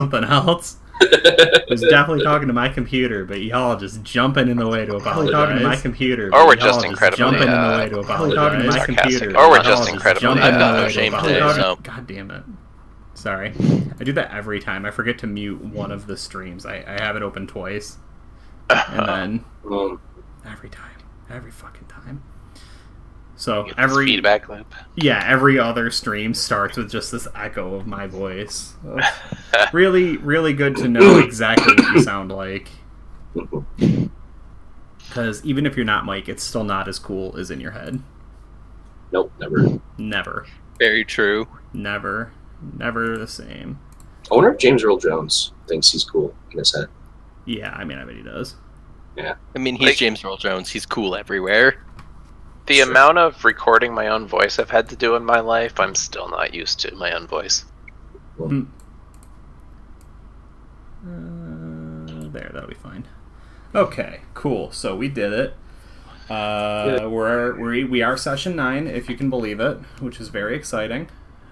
something else. I was definitely talking to my computer, but y'all just jumping in the way to apologize. Talking to my computer, or we're just incredibly jumping in the way to apologize. Talking to my computer, or we're just incredibly. I've got no shame today, so. God damn it. Sorry. I do that every time. I forget to mute one of the streams. I have it open twice. And then every time. Every fucking time. So every feedback loop. Yeah, every other stream starts with just this echo of my voice. Really, really good to know exactly what you sound like. Because even if you're not Mike, it's still not as cool as in your head. Nope, never. Never. Very true. Never. Never the same. I wonder if James Earl Jones thinks he's cool in his head. Yeah, I mean, I bet he does. Yeah. I mean, he's James Earl Jones. He's cool everywhere. The amount of recording my own voice I've had to do in my life, I'm still not used to my own voice. There, that'll be fine. Okay, cool. So we did it. We are session 9, if you can believe it, which is very exciting.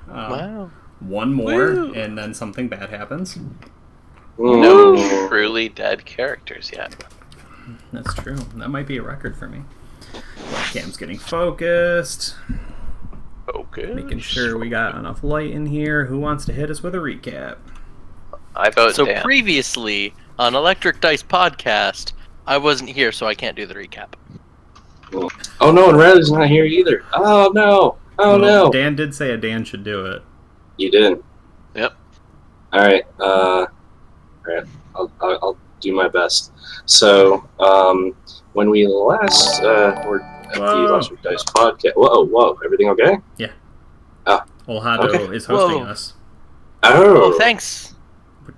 Wow. One more, and then something bad happens. No truly dead characters yet. That's true. That might be a record for me. Cam's getting focused. Making sure we got enough light in here. Who wants to hit us with a recap? I vote So Dan. previously, on Electric Dice Podcast, I wasn't here, so I can't do the recap. Oh no, and Riley's not here either. Oh no! Oh no! Dan did say a Dan should do it. You did. Yep. Alright, I'll do my best. So, when we last were at the Electric Dice Podcast... Whoa, everything okay? Yeah. Oh. Olhado is hosting us. Oh, thanks.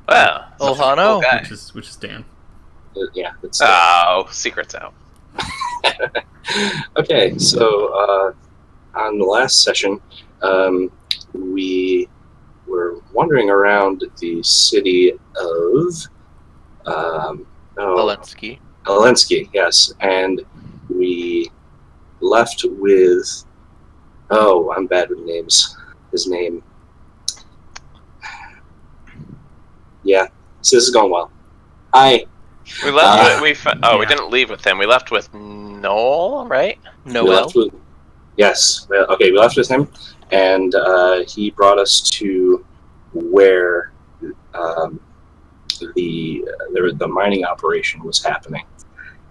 Wow. Olhano. Okay. Which is Dan. Yeah, it's... Oh, secret's out. Okay, so, on the last session, we were wandering around the city of... Alensky, yes, and we left with... Oh, I'm bad with names. His name... Yeah, so this is going well. Hi. We left we didn't leave with him. We left with Noel, right? Noel. Yes. Okay, we left with him, and he brought us to where the mining operation was happening.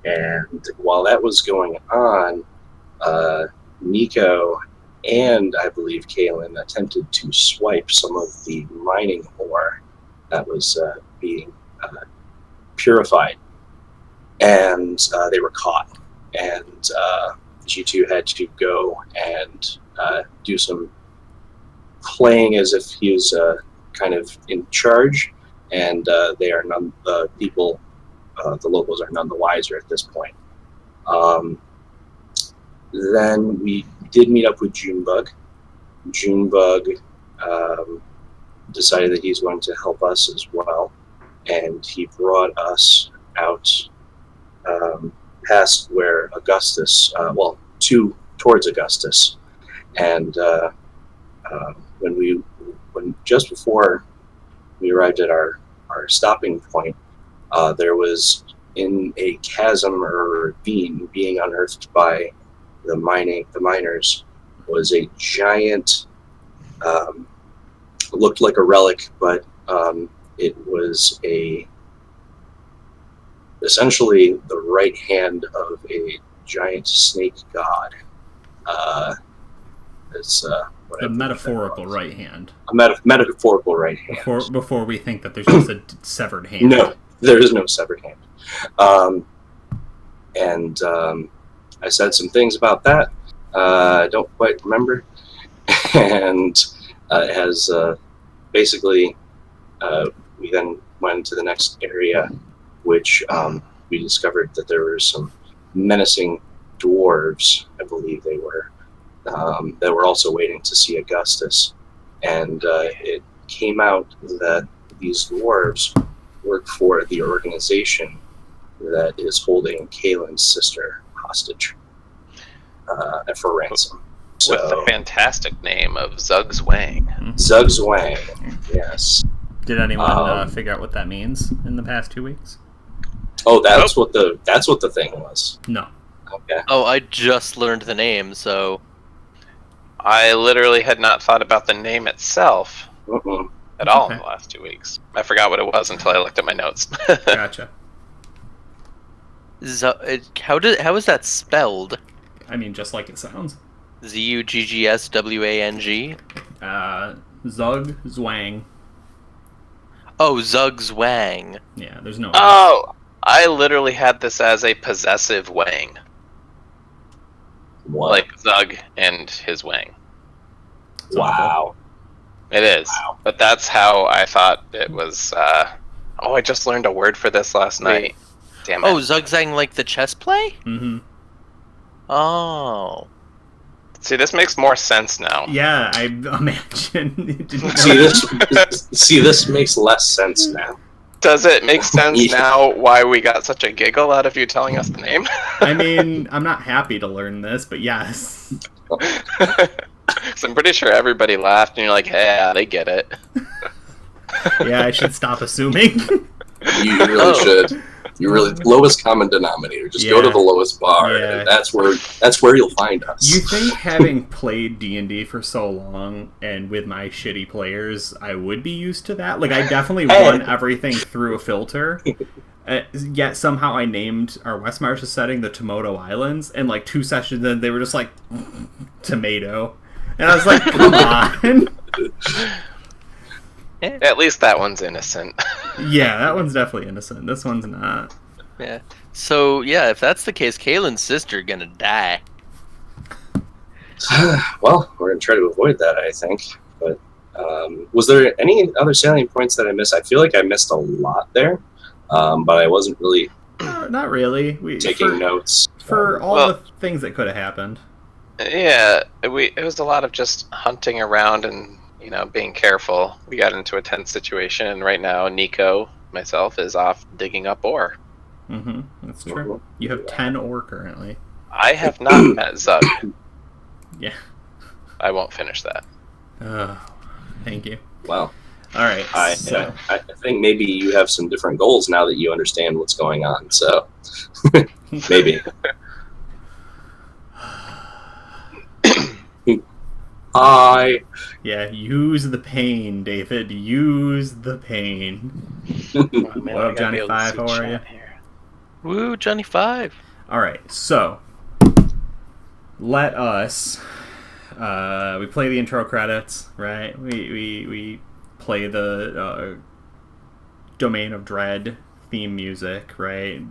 And while that was going on, Nico and I believe Kaylin attempted to swipe some of the mining ore that was being purified, and they were caught. And G2 had to go and do some playing as if he was kind of in charge, and they are none. The people, the locals, are none the wiser at this point. Then we did meet up with Junebug. Junebug decided that he's going to help us as well, and he brought us out past where Augustus, towards Augustus, and when just before we arrived at our stopping point, there was in a chasm or ravine being unearthed by the miners was a giant, looked like a relic, but it was essentially the right hand of a giant snake god. It's a metaphorical right hand. A metaphorical right hand. Before we think that there's just a severed hand. No, there is no severed hand. And I said some things about that. I don't quite remember. And as basically, we then went into the next area, which we discovered that there were some menacing dwarves, I believe they were, that were also waiting to see Augustus. And it came out that these dwarves work for the organization that is holding Kaylin's sister hostage for ransom. With the fantastic name of Zuggs Wang. Zuggs Wang, yes. Did anyone figure out what that means in the past 2 weeks? Oh, that's what the thing was. No. Okay. Oh, I just learned the name, so... I literally had not thought about the name itself at all in the last 2 weeks. I forgot what it was until I looked at my notes. Gotcha. How is that spelled? I mean, just like it sounds. Zuggswang? Zug Zwang. Oh, Zug Zwang. Yeah, there's no... Oh! I literally had this as a possessive wang. What? Like Zug and his wang. Wow. It is. Wow. But that's how I thought it was. I just learned a word for this last night. Damn it. Oh, Zugzang like the chess play? Mm-hmm. Oh. See, this makes more sense now. Yeah, I imagine. This makes less sense now. Does it make sense now why we got such a giggle out of you telling us the name? I mean, I'm not happy to learn this, but yes. Because I'm pretty sure everybody laughed, and you're like, yeah, they get it. Yeah, I should stop assuming. You really should. You really lowest common denominator. Just go to the lowest bar. Yeah. And that's where you'll find us. You think having played D&D for so long and with my shitty players, I would be used to that? Like, I definitely run everything through a filter. Yet somehow I named our West Marches setting the Tomoto Islands, and like 2 sessions in, they were just like, tomato. And I was like, come on. At least that one's innocent. Yeah, that one's definitely innocent. This one's not. Yeah. So, yeah, if that's the case, Kaylin's sister gonna die. Well, we're going to try to avoid that, I think. But was there any other salient points that I missed? I feel like I missed a lot there, but I wasn't really... Not really. Taking notes. For all the things that could have happened. Yeah, it was a lot of just hunting around and, being careful. We got into a tense situation, and right now Nico, myself, is off digging up ore. Mm-hmm, that's true. You have 10 ore currently. I have not met Zug. Yeah. I won't finish that. Thank you. Well, all right. I think maybe you have some different goals now that you understand what's going on, so maybe. Yeah, use the pain, David. Use the pain. What up, Johnny 5? How are you? Woo, Johnny 5. Alright, so let us we play the intro credits, right? We play the Domain of Dread theme music, right?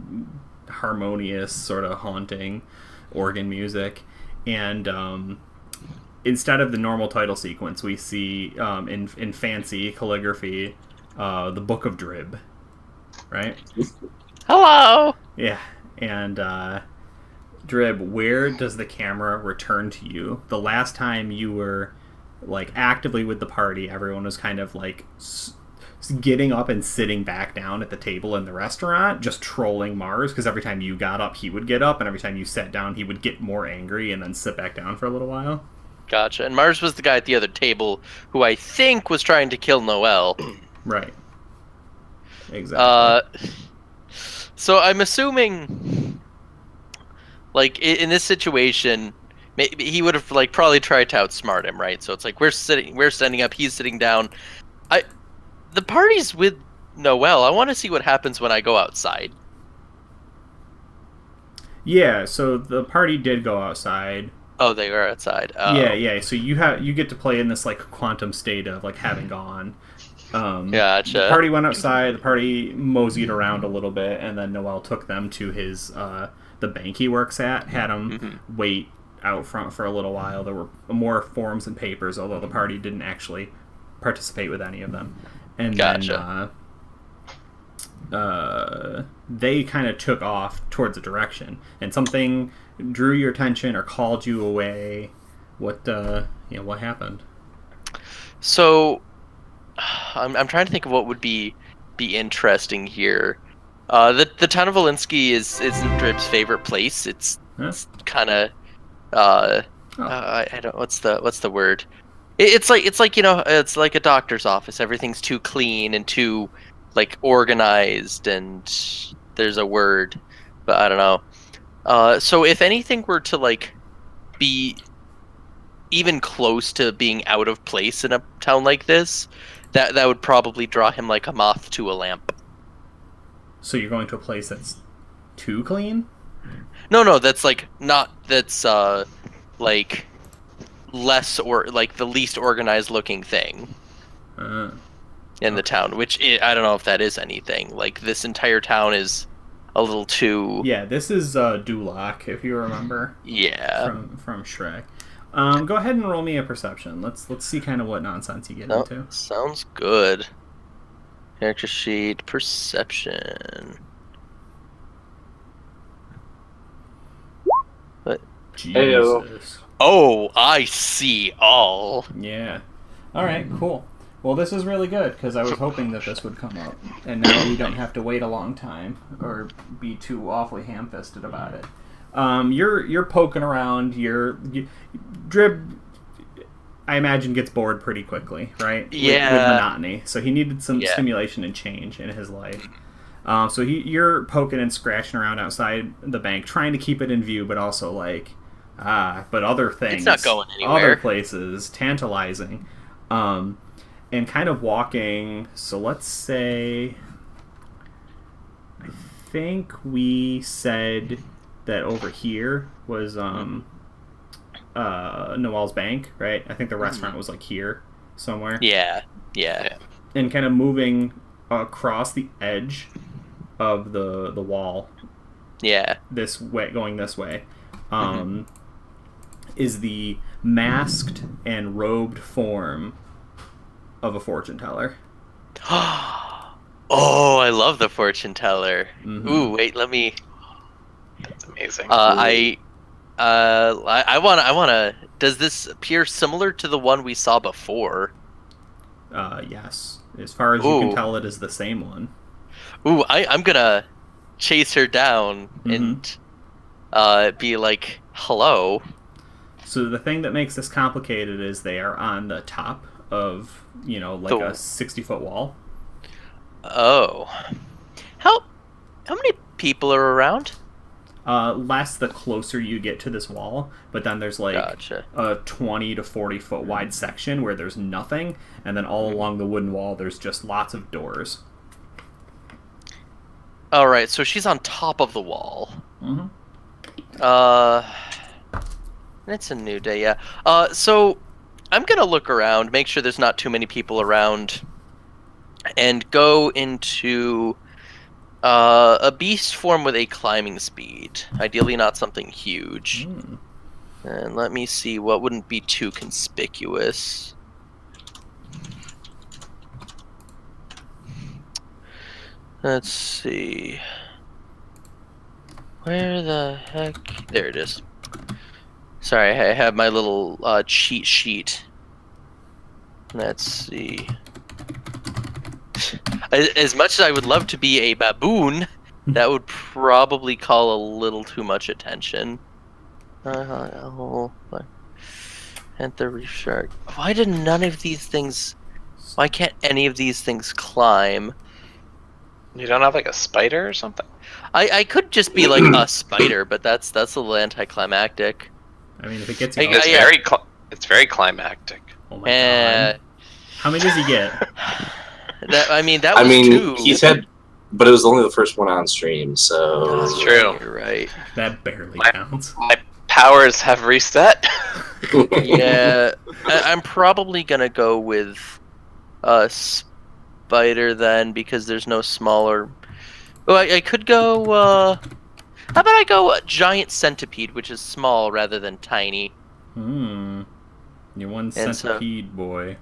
Harmonious, sort of haunting organ music. And instead of the normal title sequence, we see in fancy calligraphy the Book of Drib, right? Hello! Yeah, and Drib, where does the camera return to you? The last time you were like actively with the party, everyone was kind of like getting up and sitting back down at the table in the restaurant, just trolling Mars, because every time you got up, he would get up, and every time you sat down, he would get more angry and then sit back down for a little while. Gotcha. And Mars was the guy at the other table who I think was trying to kill Noel. Right. Exactly. So I'm assuming, like, in this situation, maybe he would have like probably tried to outsmart him, right? So it's like we're standing up, he's sitting down. The party's with Noel. I want to see what happens when I go outside. Yeah. So the party did go outside. Oh, they were outside. Oh. Yeah. So you get to play in this like quantum state of like having gone. Gotcha. The party went outside. The party moseyed around a little bit, and then Noel took them to his the bank he works at. Had him wait out front for a little while. There were more forms and papers, although the party didn't actually participate with any of them. And gotcha. Then they kind of took off towards a direction, and something drew your attention or called you away. What happened? So I'm trying to think of what would be interesting here. The town of Volinsky isn't Drib's favorite place. It's kind of I don't what's the word. It's like it's like a doctor's office. Everything's too clean and too like organized, and there's a word, but I don't know. So if anything were to like be even close to being out of place in a town like this, that would probably draw him like a moth to a lamp. So you're going to a place that's too clean? No, that's like not that's like less or like the least organized looking thing in the town, which I don't know if that is anything. Like this entire town is a little too. Yeah, this is Duloc, if you remember. Yeah. From Shrek. Go ahead and roll me a perception. Let's see kind of what nonsense you get into. Sounds good. Character sheet, perception. What? Jesus. Oh, I see all. Yeah. All right, cool. Well, this is really good because I was hoping that this would come up, and now we don't have to wait a long time or be too awfully ham-fisted about it. You're poking around. Drib, I imagine, gets bored pretty quickly, right? Yeah. With monotony, so he needed some stimulation and change in his life. So you're poking and scratching around outside the bank, trying to keep it in view, but also like, but other things, it's not going anywhere. Other places, tantalizing, and kind of walking. So let's say, I think we said that over here was Noel's bank, right? I think the restaurant was like here somewhere. Yeah. And kind of moving across the edge of the wall. Yeah. This way, going this way, is the masked and robed form of a fortune teller. Oh, I love the fortune teller. Mm-hmm. Ooh, wait, let me. That's amazing. I wanna. Does this appear similar to the one we saw before? Yes. As far as you can tell, it is the same one. Ooh, I'm gonna chase her down and be like, hello. So the thing that makes this complicated is they are on the top of, like a 60-foot wall. Oh. How many people are around? Less the closer you get to this wall, but then there's like a 20 to 40 foot wide section where there's nothing, and then all along the wooden wall there's just lots of doors. Alright, so she's on top of the wall. It's a new day, yeah. So I'm gonna look around, make sure there's not too many people around, and go into a beast form with a climbing speed. Ideally not something huge. And let me see what wouldn't be too conspicuous. Let's see. Where the heck? There it is. Sorry, I have my little cheat sheet. Let's see. As much as I would love to be a baboon, that would probably call a little too much attention. And the reef shark. Why did none of these things... Why can't any of these things climb? You don't have like a spider or something? I could just be like a spider, but that's a little anticlimactic. I mean, if it gets you... It's very climactic. Oh my god. How many does he get? That was two. He said, but it was only the first one on stream, so... That's true. You're right. That barely counts. My powers have reset. Yeah. I'm probably gonna go with a spider then, because there's no smaller... Oh, I could go... How about I go a giant centipede, which is small rather than tiny. You're one centipede boy.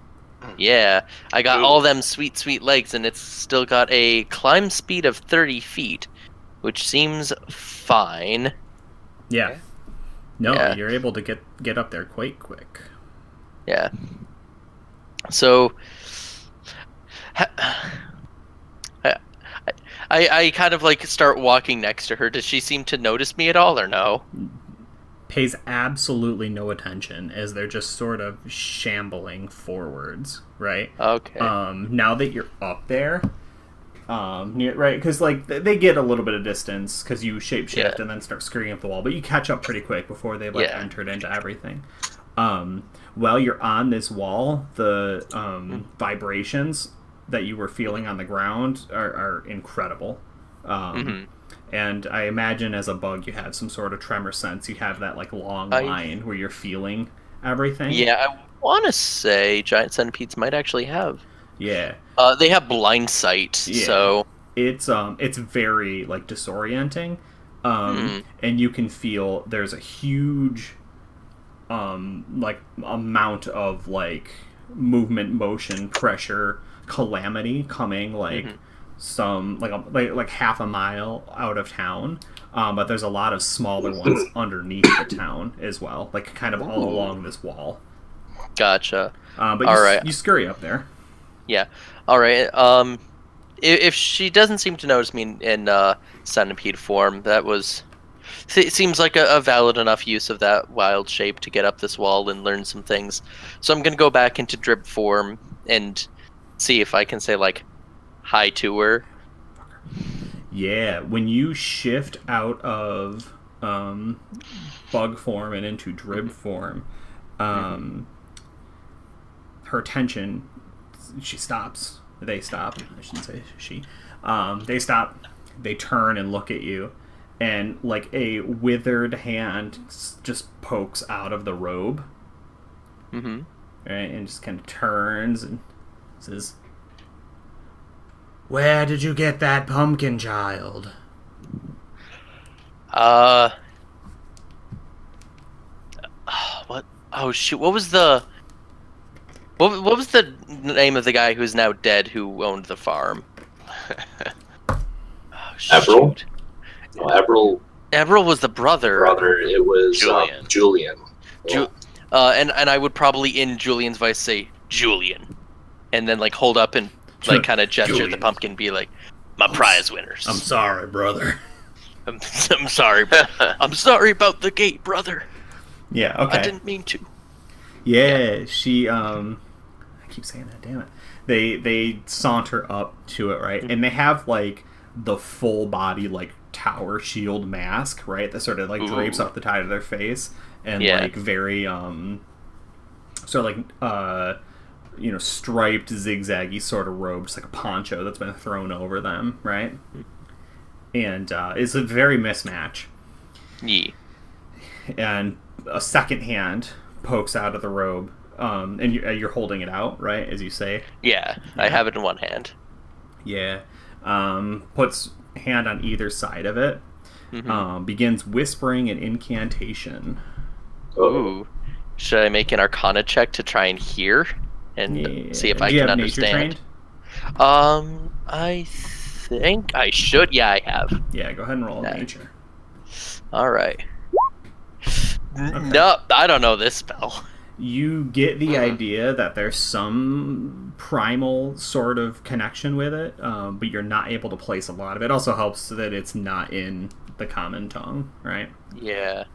Yeah, I got all them sweet, sweet legs, and it's still got a climb speed of 30 feet, which seems fine. Yeah. No, you're able to get up there quite quick. Yeah. So, I kind of like start walking next to her. Does she seem to notice me at all, or no? pays absolutely no attention as they're just sort of shambling forwards, right? Okay. Now that you're up there, right? Because like they get a little bit of distance because you shapeshift and then start scurrying up the wall, but you catch up pretty quick before they've entered into everything. While you're on this wall, the vibrations that you were feeling on the ground are incredible. And I imagine as a bug you have some sort of tremor sense. You have that like long line where you're feeling everything. Yeah, I want to say giant centipedes might actually have. Yeah. They have blind sight, so it's very like disorienting. And you can feel there's a huge like amount of like movement, motion, pressure, calamity coming like some like half a mile out of town. But there's a lot of smaller ones underneath the town as well, like kind of all along this wall. Gotcha. But you scurry up there. Yeah. All right. If she doesn't seem to notice me in centipede form, that was seems like a valid enough use of that wild shape to get up this wall and learn some things. So I'm gonna go back into drip form and see if I can say like hi to her. Yeah, when you shift out of bug form and into drib form, her attention, she stops. They stop. I shouldn't say she. They stop. They turn and look at you, and like a withered hand just pokes out of the robe. Right, and just kind of turns and says, "Where did you get that pumpkin, child?" What? Oh shoot! What was the name of the guy who's now dead who owned the farm? Avril? No, Avril was the brother. It was Julian. And I would probably in Julian's voice say Julian, and then like hold up and like kind of gesture at the pumpkin, be like, "My prize winners." I'm sorry, brother. I'm sorry. I'm sorry about the gate, brother. Yeah. Okay. I didn't mean to. Yeah. She. I keep saying that. Damn it. They saunter up to it, right, and they have like the full body like tower shield mask, right, that sort of like drapes up the side of their face, and like very sort of like striped zigzaggy sort of robe, just like a poncho that's been thrown over them, right, and it's a very mismatch. Yeah. And a second hand pokes out of the robe, and you're holding it out, right, as you say. Yeah, I have it in one hand. Yeah. Puts hand on either side of it. Begins whispering an incantation. Ooh. Should I make an Arcana check to try and hear and see if I can understand? I think I should. Yeah, I have. Yeah, go ahead and roll nature. All right. No, I don't know this spell. You get the idea that there's some primal sort of connection with it, but you're not able to place a lot of it. Also helps that it's not in the common tongue, right? Yeah.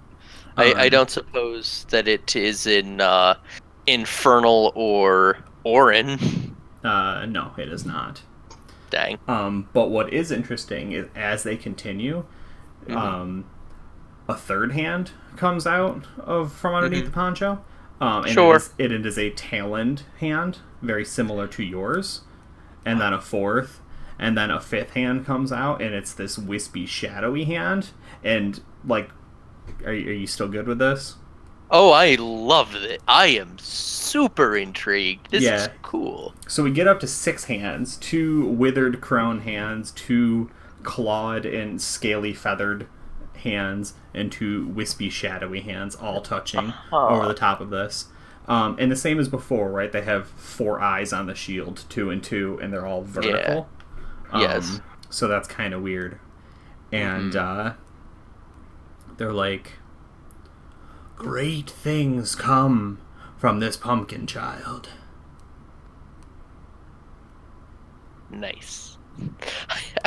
I don't suppose that it is in Infernal or Orin. No, it is not. Dang. But what is interesting is as they continue, a third hand comes out from underneath the poncho. And it is a taloned hand, very similar to yours. And then a fourth. And then a fifth hand comes out, and it's this wispy, shadowy hand. And, like, are you still good with this? Oh, I love it. I am super intrigued. This is cool. So we get up to 6 hands, 2 withered crone hands, 2 clawed and scaly feathered hands, and 2 wispy, shadowy hands, all touching over the top of this. And the same as before, right? They have 4 eyes on the shield, 2 and 2, and they're all vertical. Yes. So that's kind of weird. And they're like, "Great things come from this pumpkin child." Nice.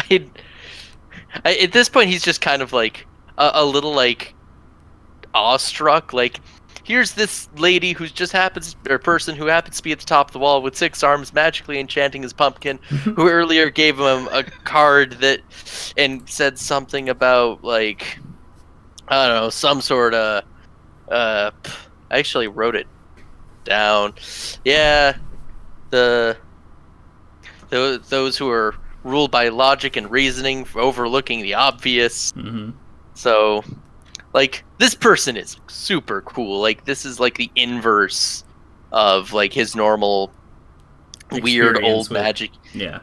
At this point, he's just kind of like a little like awestruck. Like, here's this lady who's just happens, or person who happens to be at the top of the wall with 6 arms, magically enchanting his pumpkin, who earlier gave him a card that, and said something about, like, I don't know, some sort of, I actually wrote it down. Yeah, those who are ruled by logic and reasoning, overlooking the obvious. Mm-hmm. So, like, this person is super cool. Like, this is like the inverse of like his normal weird old magic user.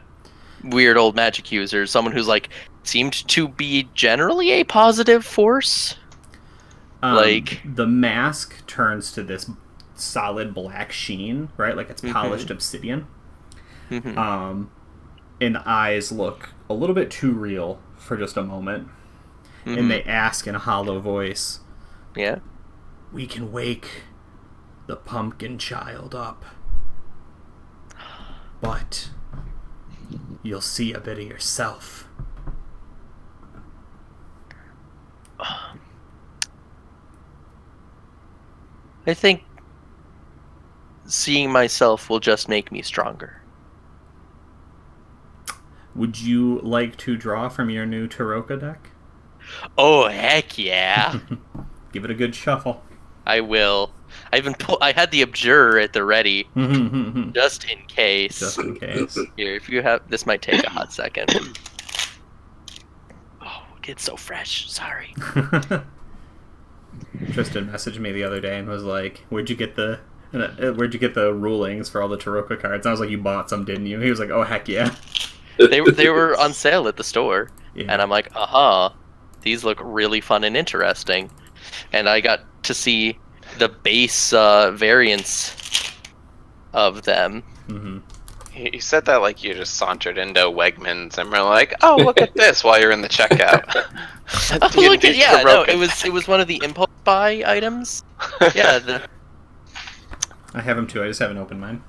Someone who's like seemed to be generally a positive force. Like, the mask turns to this solid black sheen, right? Like it's polished obsidian. Mm-hmm. And the eyes look a little bit too real for just a moment. Mm-hmm. And they ask in a hollow voice, Yeah? "We can wake the pumpkin child up, but you'll see a bit of yourself." I think seeing myself will just make me stronger. Would you like to draw from your new Taroka deck? Oh, heck yeah. Give it a good shuffle. I will. I had the Abjure at the ready, just in case. Just in case. Here, if you have, this might take a hot second. Oh, it's so fresh. Sorry. Tristan messaged me the other day and was like, where'd you get the rulings for all the Taroka cards? And I was like, you bought some, didn't you? He was like, oh, heck yeah. They were on sale at the store, Yeah. and I'm like, these look really fun and interesting. And I got to see the base variants of them. Mm-hmm. You said that like you just sauntered into Wegmans and we're like, oh, look at this while you're in the checkout. It was one of the impulse buy items. Yeah, I have them too. I just haven't opened mine.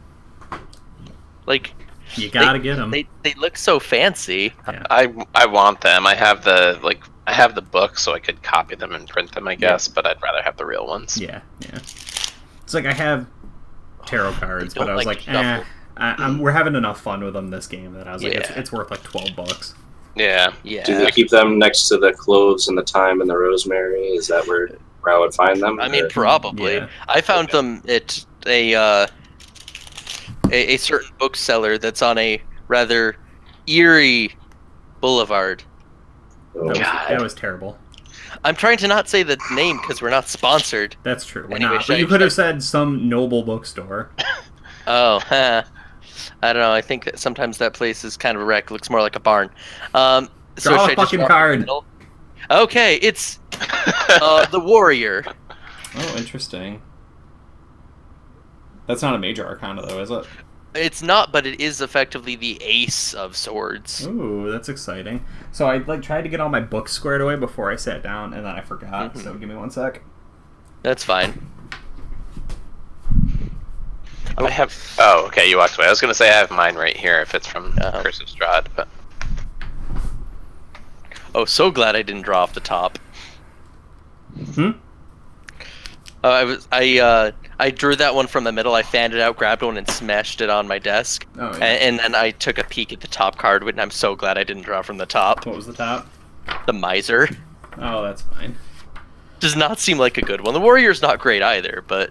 like, You gotta get them. They look so fancy. Yeah. I want them. I have the book so I could copy them and print them, I guess, but I'd rather have the real ones. Yeah. It's like I have tarot cards, but I was like, we're having enough fun with them this game that I was like, it's worth like $12. Yeah. Do they keep them next to the cloves and the thyme and the rosemary? Is that where I would find them? I mean, probably. Yeah. I found them at a certain bookseller that's on a rather eerie boulevard. Oh, That was terrible. I'm trying to not say the name because we're not sponsored. That's true. We're Anyway, not. But you could have said some noble bookstore. Oh, I don't know. I think that sometimes that place is kind of a wreck. It looks more like a barn. So Draw should a I just fucking walk card. in the middle? Okay, it's the warrior. Oh, interesting. That's not a major arcana, though, is it? It's not, but it is effectively the ace of swords. Ooh, that's exciting. So I tried to get all my books squared away before I sat down, and then I forgot. So give me 1 sec. That's fine. I have. Oh, okay. You walked away. I was gonna say I have mine right here if it's from Curse of Strahd, but. Oh, so glad I didn't draw off the top. I drew that one from the middle. I fanned it out, grabbed one, and smashed it on my desk. Oh, yeah. And then I took a peek at the top card, and I'm so glad I didn't draw from the top. What was the top? The miser. Oh, that's fine. Does not seem like a good one. The warrior's not great either, but...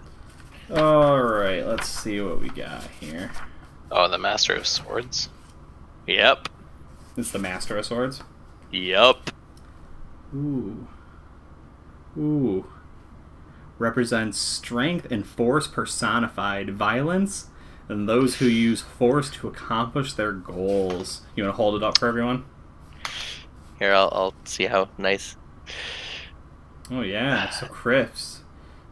Alright, let's see what we got here. Oh, the Master of Swords. Yep. It's the Master of Swords? Yep. Ooh. Represents strength and force personified, violence, and those who use force to accomplish their goals. You want to hold it up for everyone? Here, I'll see how nice. Oh yeah, so Criffs.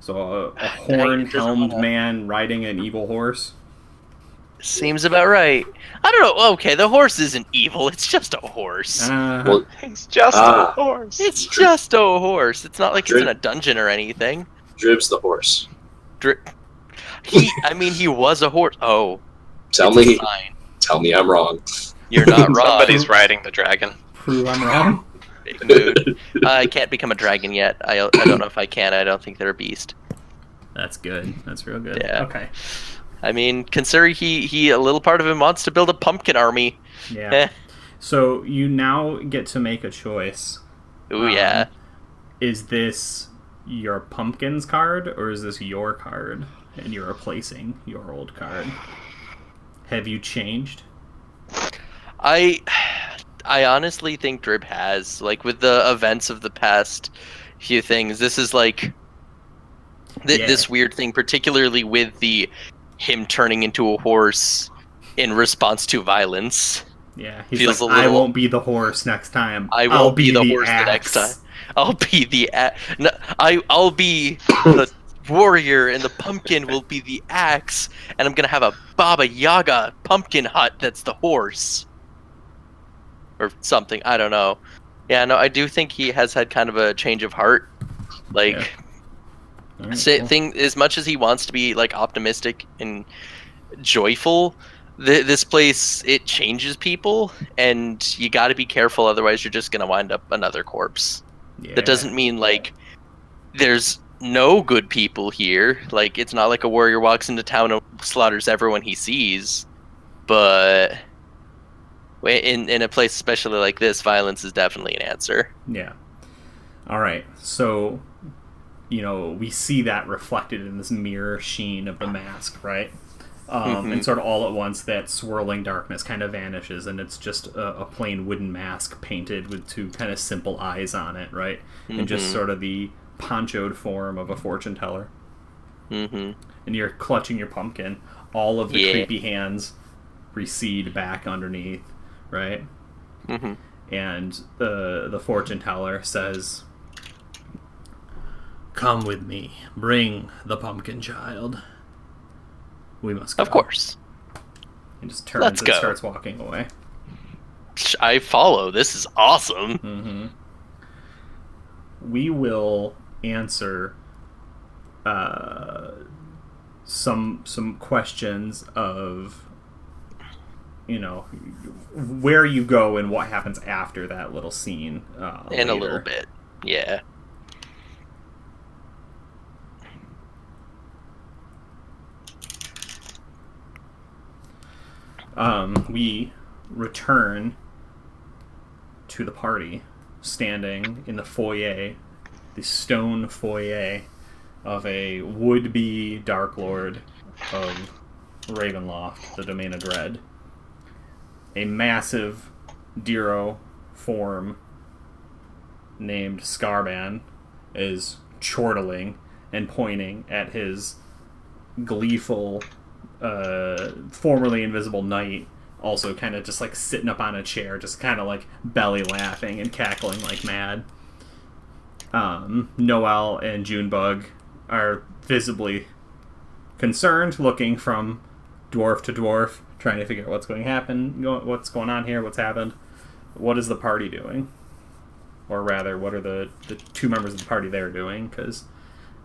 So a horn-helmed man riding an evil horse. Seems about right. I don't know. Okay, the horse isn't evil. It's just a horse. Well, It's just a horse. It's just a horse. It's not like it's in a dungeon or anything. Drib's the horse. He was a horse. Oh. Tell me I'm wrong. You're not wrong. Somebody's riding the dragon. Prove I'm wrong. Big mood. I can't become a dragon yet. I don't know if I can. I don't think they're a beast. That's good. That's real good. Yeah. Okay. I mean, considering he a little part of him wants to build a pumpkin army. Yeah. So you now get to make a choice. Ooh, yeah. Is this your pumpkins card, or is this your card, and you're replacing your old card? Have you changed? I honestly think Drib has, like, with the events of the past few things. This is like this weird thing, particularly with him turning into a horse in response to violence. Yeah, he's feels like, a little, I won't be the horse next time. I won't be the horse axe. the next time. I'll be the no, I'll be the warrior, and the pumpkin will be the axe, and I'm gonna have a Baba Yaga pumpkin hut that's the horse. Or something, I don't know. Yeah, no, I do think he has had kind of a change of heart. Like, Right, cool. as much as he wants to be like optimistic and joyful, this place, it changes people, and you got to be careful, otherwise you're just gonna wind up another corpse. Yeah. That doesn't mean like there's no good people here. Like, it's not like a warrior walks into town and slaughters everyone he sees, but in a place especially like this, violence is definitely an answer. Yeah. All right. So, we see that reflected in this mirror sheen of the mask, right? And sort of all at once, that swirling darkness kind of vanishes, and it's just a plain wooden mask painted with two kind of simple eyes on it, right? And just sort of the ponchoed form of a fortune teller. And you're clutching your pumpkin. All of the creepy hands recede back underneath, right? And the fortune teller says, "Come with me. Bring the pumpkin child. We must go." Of course. And just turns and starts walking away. I follow. This is awesome. We will answer some questions of where you go and what happens after that little scene in later. A little bit. Yeah. We return to the party, standing in the foyer, the stone foyer of a would-be Dark Lord of Ravenloft, the Domain of Dread. A massive Diro form named Scarban is chortling and pointing at his gleeful, formerly invisible knight, also kind of just like sitting up on a chair, just kind of like belly laughing and cackling like mad. Noel and Junebug are visibly concerned, looking from dwarf to dwarf, trying to figure out what's going on here, what's happened. What is the party doing? Or rather, what are the two members of the party there doing? Because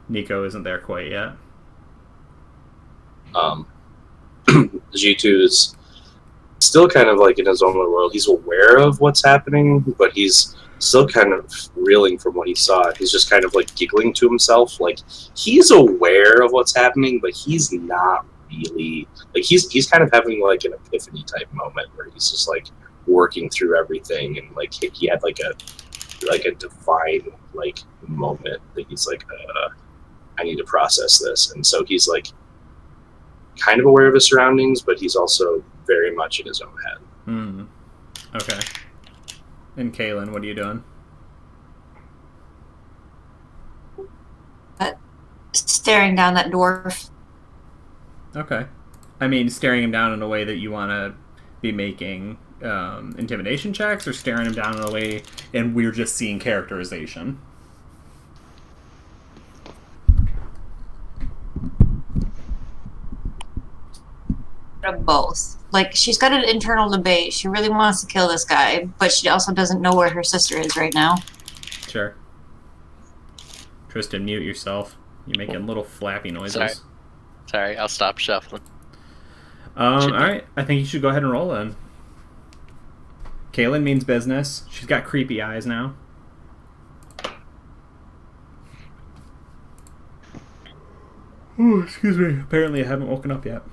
Nico isn't there quite yet. G2 is still kind of like in his own world. He's aware of what's happening, but he's still kind of reeling from what he saw. He's just kind of like giggling to himself. Like, he's aware of what's happening, but he's not really, like, he's kind of having like an epiphany type moment where he's just like working through everything, and like he had like a divine like moment that he's like, I need to process this. And so he's like kind of aware of his surroundings, but he's also very much in his own head. Okay. And Kaylin, what are you doing? Staring down that dwarf. Okay. I mean, staring him down in a way that you want to be making intimidation checks, or staring him down in a way and we're just seeing characterization? Both. Like, she's got an internal debate. She really wants to kill this guy, but she also doesn't know where her sister is right now. Sure. Tristan, mute yourself. You're making little flappy noises. Sorry, I'll stop shuffling. Alright, I think you should go ahead and roll then. Kaylin means business. She's got creepy eyes now. Oh, excuse me. Apparently I haven't woken up yet.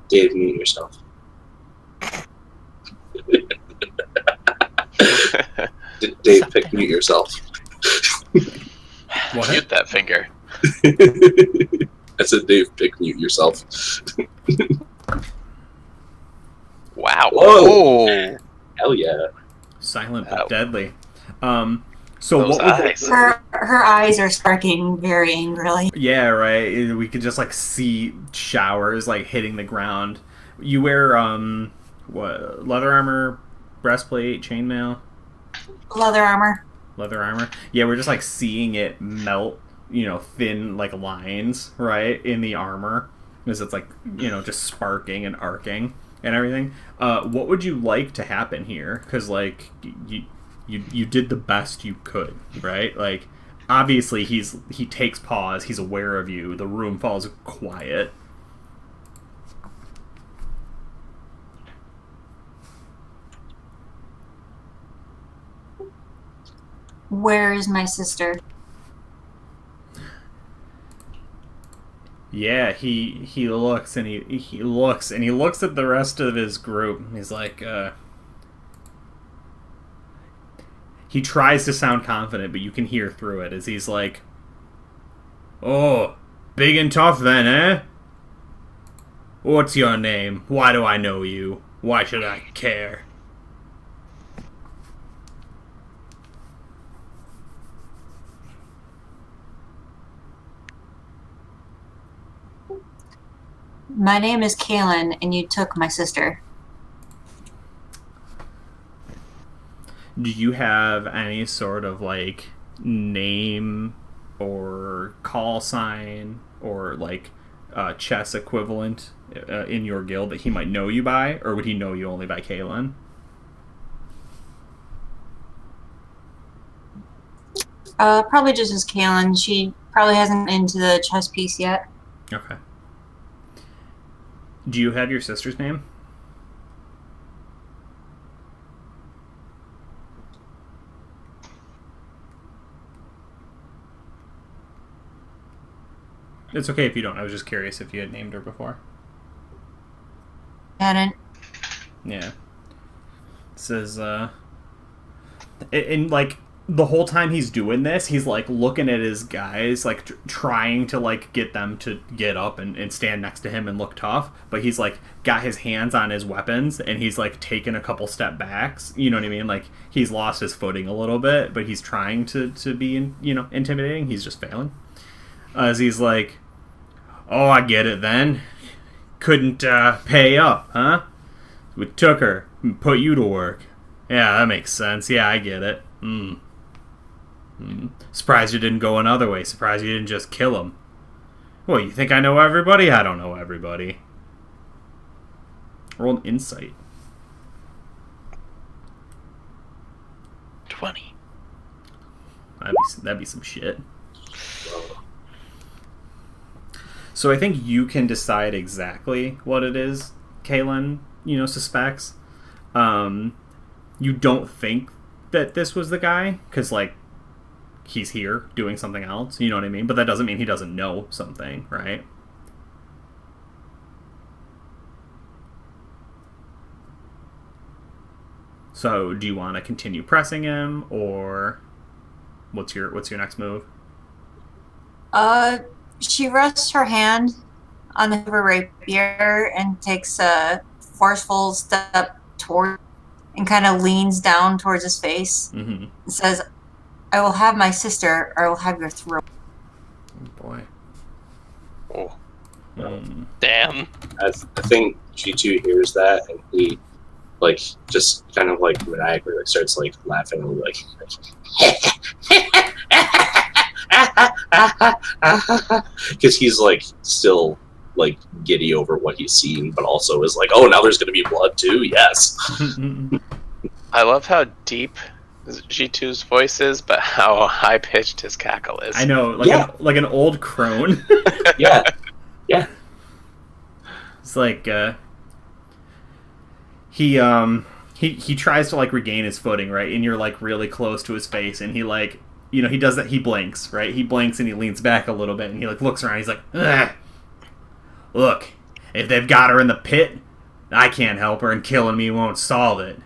Dave, mute yourself. Dave, pick mute yourself. What? Mute that finger. I said, Dave, pick mute yourself. Wow. Whoa! Oh, Hell yeah. Silent Wow. but deadly. So Those what would eyes. Her eyes are sparking very angrily. Yeah, right. We could just like see showers like hitting the ground. You wear what, leather armor, breastplate, chainmail, Leather armor. leather armor. Yeah, we're just like seeing it melt, thin like lines, right, in the armor because it's like, just sparking and arcing and everything. What would you like to happen here? Because like you did the best you could, right? Like obviously he takes pause, he's aware of you, the room falls quiet. Where is my sister? Yeah, he looks and he looks and he looks at the rest of his group. He's like, he tries to sound confident, but you can hear through it as he's like, "Oh, big and tough then, eh? What's your name? Why do I know you? Why should I care?" My name is Kaylin, and you took my sister. Do you have any sort of like name or call sign or like chess equivalent in your guild that he might know you by, or would he know you only by Kaylin? Probably just as Kaylin. She probably hasn't been into the chess piece yet. Okay. Do you have your sister's name? It's okay if you don't. I was just curious if you had named her before. Hadn't. Yeah. It says, and like, the whole time he's doing this, he's like looking at his guys, like trying to like get them to get up and stand next to him and look tough. But he's like got his hands on his weapons and he's like taken a couple step backs. You know what I mean? Like he's lost his footing a little bit, but he's trying to be intimidating. He's just failing. As he's like, "Oh, I get it then. Couldn't pay up, huh? We took her and put you to work. Yeah, that makes sense. Yeah, I get it. Surprised you didn't go another way. Surprised you didn't just kill him. Well, you think I know everybody? I don't know everybody." Roll an insight. 20. That'd be some shit. So I think you can decide exactly what it is Kaylin, suspects. You don't think that this was the guy, because, like, he's here doing something else, you know what I mean? But that doesn't mean he doesn't know something, right? So, do you want to continue pressing him, or what's your next move? She rests her hand on the her rapier and takes a forceful step toward and kind of leans down towards his face and says, "I will have my sister, or I will have your throat." Oh boy. Oh. Damn. I think G2 hears that and he like just kind of like maniacally like starts like laughing and like because he's like still like giddy over what he's seen, but also is like, oh, now there's gonna be blood too. Yes. I love how deep G2's voice is, but how high pitched his cackle is. I know, like an old crone. Yeah. Yeah. It's like he tries to like regain his footing, right? And you're like really close to his face, and he like he does that. He blinks, right? He blinks and he leans back a little bit and he like looks around. He's like, ugh. Look, if they've got her in the pit, I can't help her, and killing me won't solve it.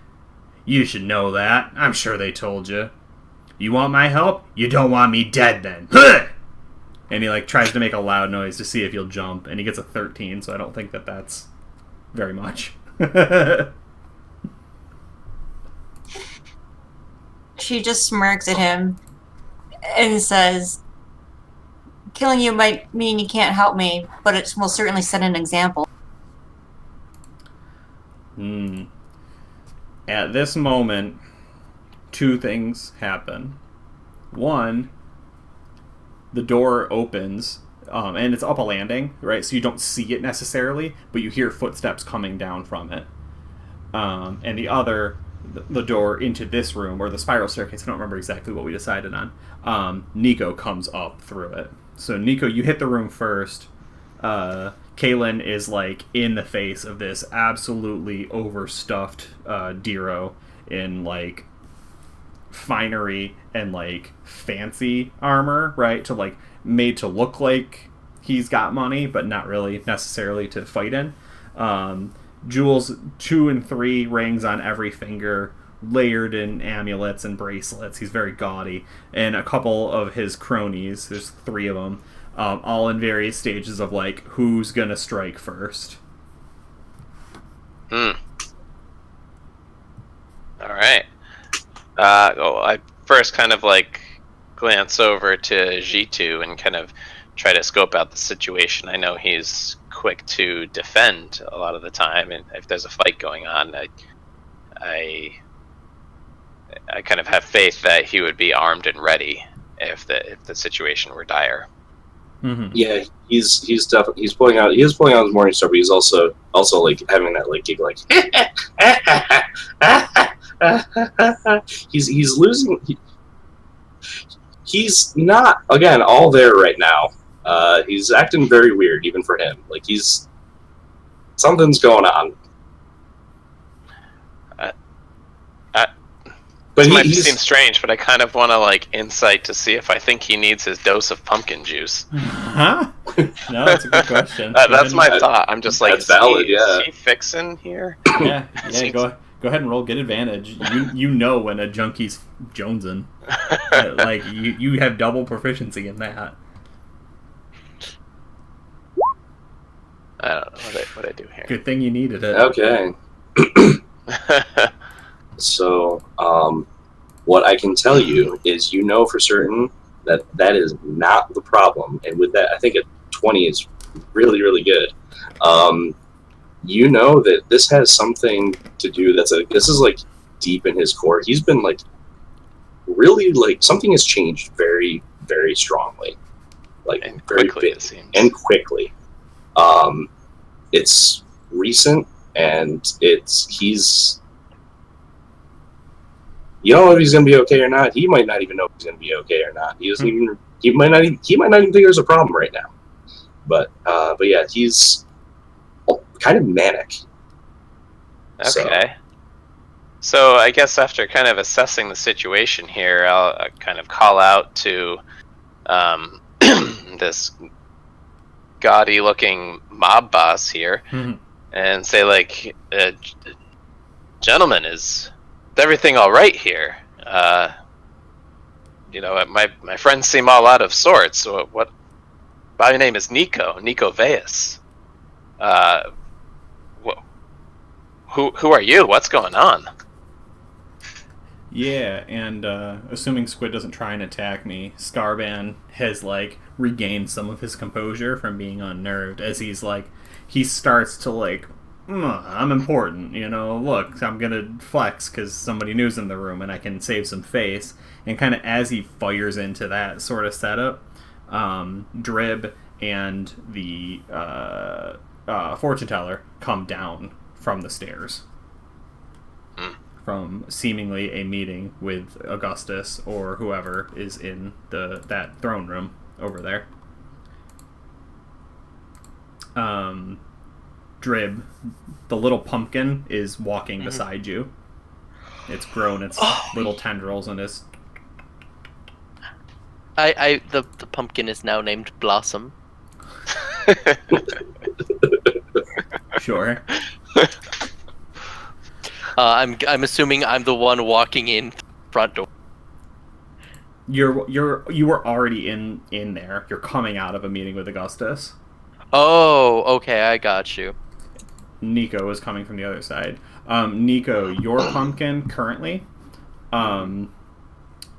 You should know that. I'm sure they told you. You want my help? You don't want me dead then. And he like tries to make a loud noise to see if you'll jump, and he gets a 13, so I don't think that that's very much. She just smirks at him and says, killing you might mean you can't help me, but it will certainly set an example. At this moment, two things happen. One, the door opens, and it's up a landing, right? So you don't see it necessarily, but you hear footsteps coming down from it. And the other, the door into this room, or the spiral staircase, I don't remember exactly what we decided on, Nico comes up through it. So Nico, you hit the room first. Kaylin is like in the face of this absolutely overstuffed Diro in like finery and like fancy armor, right? To like made to look like he's got money, but not really necessarily to fight in. Jewels 2 and 3 rings on every finger, layered in amulets and bracelets. He's very gaudy. And a couple of his cronies, there's 3 of them, all in various stages of like who's gonna strike first. All right. I first kind of like glance over to G2 and kind of try to scope out the situation. I know he's quick to defend a lot of the time, and if there's a fight going on, I kind of have faith that he would be armed and ready if the situation were dire. Mm-hmm. Yeah, he's definitely pulling out his morning star, but he's also like having that like gig like he's losing. He's not again all there right now. He's acting very weird even for him. Like something's going on. But this might seem strange, but I kind of want to like insight to see if I think he needs his dose of pumpkin juice. Huh? No, that's a good question. That's my thought. I'm just like, that's valid. Is he fixing here? Yeah. Go ahead and roll. Get advantage. You know when a junkie's jonesing. Like you have double proficiency in that. I don't know what I do here. Good thing you needed it. Okay. So, what I can tell you is, for certain that is not the problem, and with that, I think a 20 is really, really good. That this has something to do. This is like deep in his core. He's been like really like something has changed very, very strongly, like and very quickly, big it seems. and quickly. It's recent, and he's. You don't know if he's going to be okay or not. He might not even know if he's going to be okay or not. He doesn't even. He might not even think there's a problem right now. But yeah, he's kind of manic. Okay. So I guess after kind of assessing the situation here, I'll kind of call out to this gaudy-looking mob boss here and say, like, gentlemen, is everything all right here? My friends seem all out of sorts. So what? My name is Nico Veas. Who are you? What's going on? Yeah, and assuming Squid doesn't try and attack me, Scarban has like regained some of his composure from being unnerved as he starts to like, I'm important, look, I'm gonna flex because somebody new's in the room and I can save some face. And kind of as he fires into that sort of setup, Drib and the fortune teller come down from the stairs. From seemingly a meeting with Augustus or whoever is in that throne room over there. Drib, the little pumpkin, is walking beside you. It's grown its little tendrils and is The pumpkin is now named Blossom. Sure. I'm assuming I'm the one walking in front door. You were already in there. You're coming out of a meeting with Augustus. Oh, okay, I got you. Nico is coming from the other side. Nico, your pumpkin currently,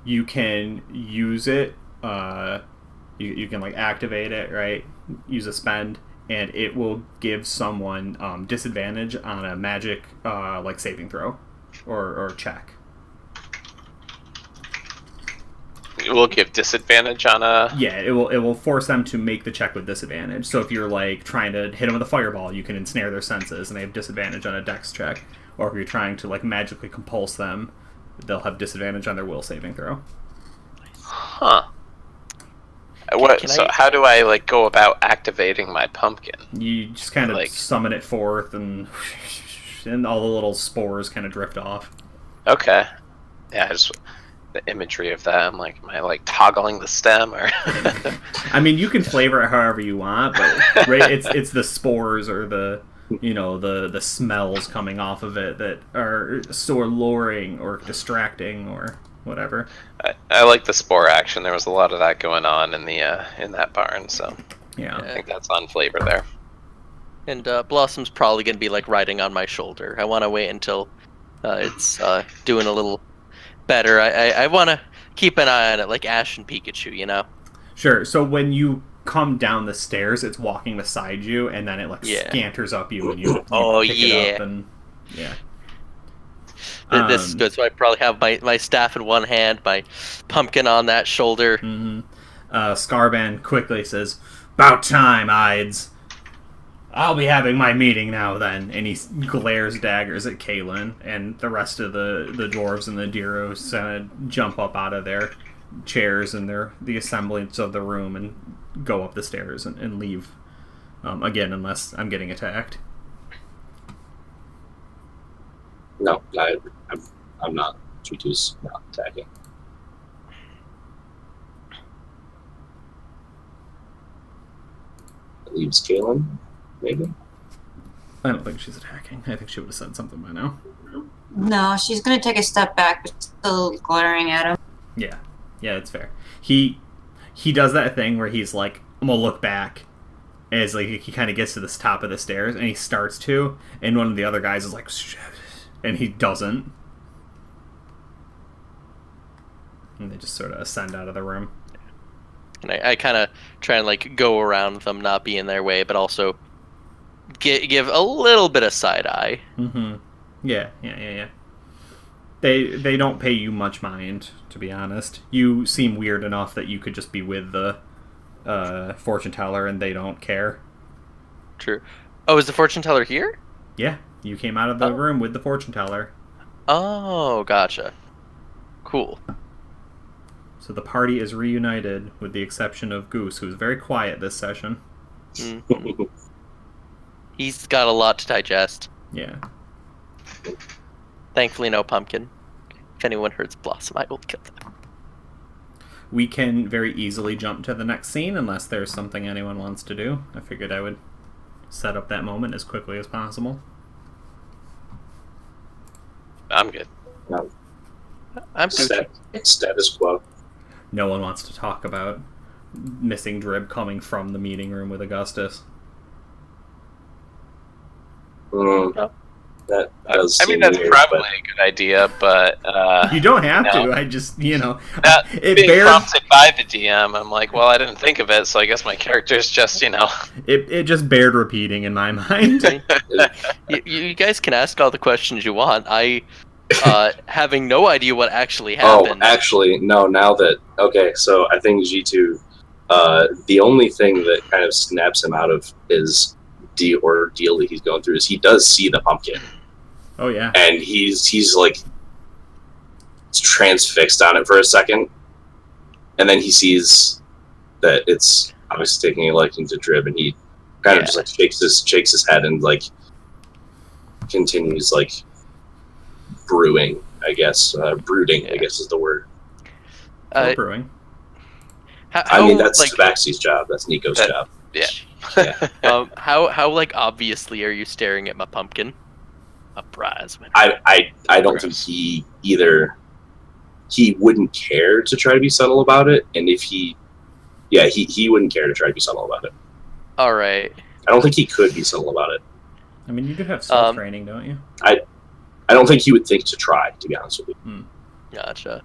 you can use it. You can like activate it, right? Use a spend, and it will give someone disadvantage on a magic like saving throw or check. It will give disadvantage on a... Yeah, it will force them to make the check with disadvantage. So if you're like trying to hit them with a fireball, you can ensnare their senses and they have disadvantage on a dex check. Or if you're trying to like magically compulse them, they'll have disadvantage on their will saving throw. Huh. How do I like go about activating my pumpkin? You just kind of like summon it forth and all the little spores kind of drift off. Okay. Yeah, just the imagery of that. I'm like, am I like toggling the stem or? I mean, you can flavor it however you want, but right, it's the spores or the the smells coming off of it that are so alluring or distracting or whatever. I like the spore action. There was a lot of that going on in the in that barn, so yeah, I think that's on flavor there. And Blossom's probably gonna be like riding on my shoulder. I want to wait until it's doing a little better. I want to keep an eye on it, like Ash and Pikachu, you know. Sure. So when you come down the stairs, it's walking beside you, and then it like scanters up you, and you pick it up, and yeah. This is good. So I probably have my staff in one hand, my pumpkin on that shoulder. Mm-hmm. Scarban quickly says, "About time, Ides. I'll be having my meeting now then." And he glares daggers at Kaylin, and the rest of the dwarves and the Diros jump up out of their chairs and the assemblance of the room and go up the stairs and leave. Again, unless I'm getting attacked. No, I'm not. G2's not attacking. That leaves Kaylin, maybe? I don't think she's attacking. I think she would have said something by now. No, she's going to take a step back, but still glaring at him. Yeah, that's fair. He does that thing where he's like, I'm going to look back. As like he kind of gets to the top of the stairs, and he starts to, and one of the other guys is like, shit. And he doesn't. And they just sort of ascend out of the room. And I kind of try and like go around them, not be in their way, but also give a little bit of side eye. Mm-hmm. Yeah. They don't pay you much mind, to be honest. You seem weird enough that you could just be with the fortune teller, and they don't care. True. Oh, is the fortune teller here? Yeah. You came out of the room with the fortune teller. Oh, gotcha. Cool. So the party is reunited, with the exception of Goose, who's very quiet this session. Mm-hmm. He's got a lot to digest. Yeah. Thankfully, no pumpkin. If anyone hurts Blossom, I will kill them. We can very easily jump to the next scene, unless there's something anyone wants to do. I figured I would set up that moment as quickly as possible. I'm good. No. I'm good. Status quo. No one wants to talk about missing Drib coming from the meeting room with Augustus. That does I mean, seem that's weird, probably a good idea, but you don't have to. I just, being prompted by the DM, I'm like, well, I didn't think of it, so I guess my character's just, It just bared repeating in my mind. You guys can ask all the questions you want. I, having no idea what actually happened. Oh, actually, no, okay, so I think G2, the only thing that kind of snaps him out of his ordeal that he's going through is he does see the pumpkin. Oh, yeah. And he's like transfixed on it for a second, and then he sees that it's obviously taking a liking to Drib, and he kind of just like shakes his head and like continues like brewing, I guess. Brooding, I guess is the word. Brewing. I mean, that's Tabaxi's job. That's Nico's job. Yeah. How like obviously are you staring at my pumpkin? A prize winner. I don't think he either. He wouldn't care to try to be subtle about it, and if he wouldn't care to try to be subtle about it. All right. I don't think he could be subtle about it. I mean, you could have self training, don't you? I don't think he would think to try, to be honest with you. Gotcha.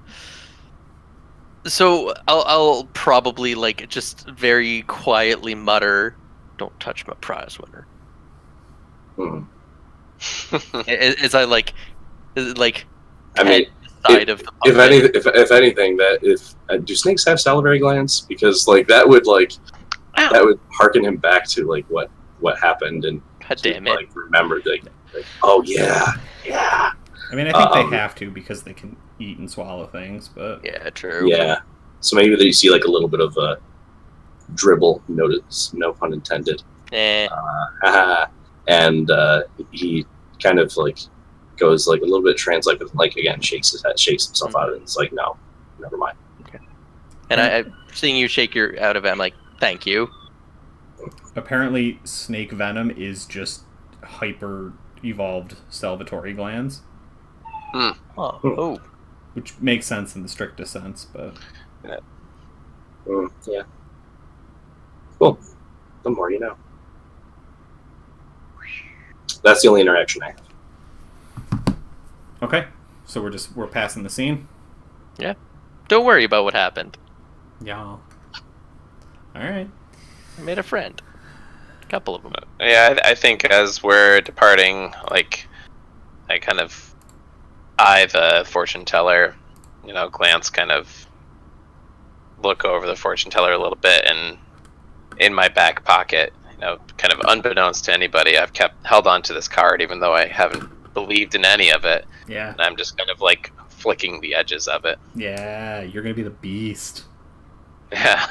So I'll probably like just very quietly mutter, "Don't touch my prize winner." As I like. I mean, if anything, do snakes have salivary glands? Because like that would harken him back to like what happened and God damn it. Like remember like oh yeah. I mean, I think they have to because they can eat and swallow things, but yeah, true. Yeah, so maybe you see like a little bit of a dribble. Notice, no pun intended. And he kind of like goes like a little bit trans, like again shakes his head, shakes himself out, and it's like no, never mind. Okay. And I'm seeing you shake your out of it. I'm like, thank you. Apparently, snake venom is just hyper evolved salivatory glands. Oh. Which makes sense in the strictest sense, but yeah. Cool. The more you know. That's the only interaction I have. Okay, so we're passing the scene. Yeah. Don't worry about what happened. Yeah. All right. I made a friend. A couple of them. Yeah, I think as we're departing, like, I kind of eye the fortune teller, glance, kind of look over the fortune teller a little bit, and in my back pocket, kind of unbeknownst to anybody, I've held on to this card, even though I haven't believed in any of it. Yeah. And I'm just kind of like flicking the edges of it. Yeah, you're gonna be the beast. Yeah.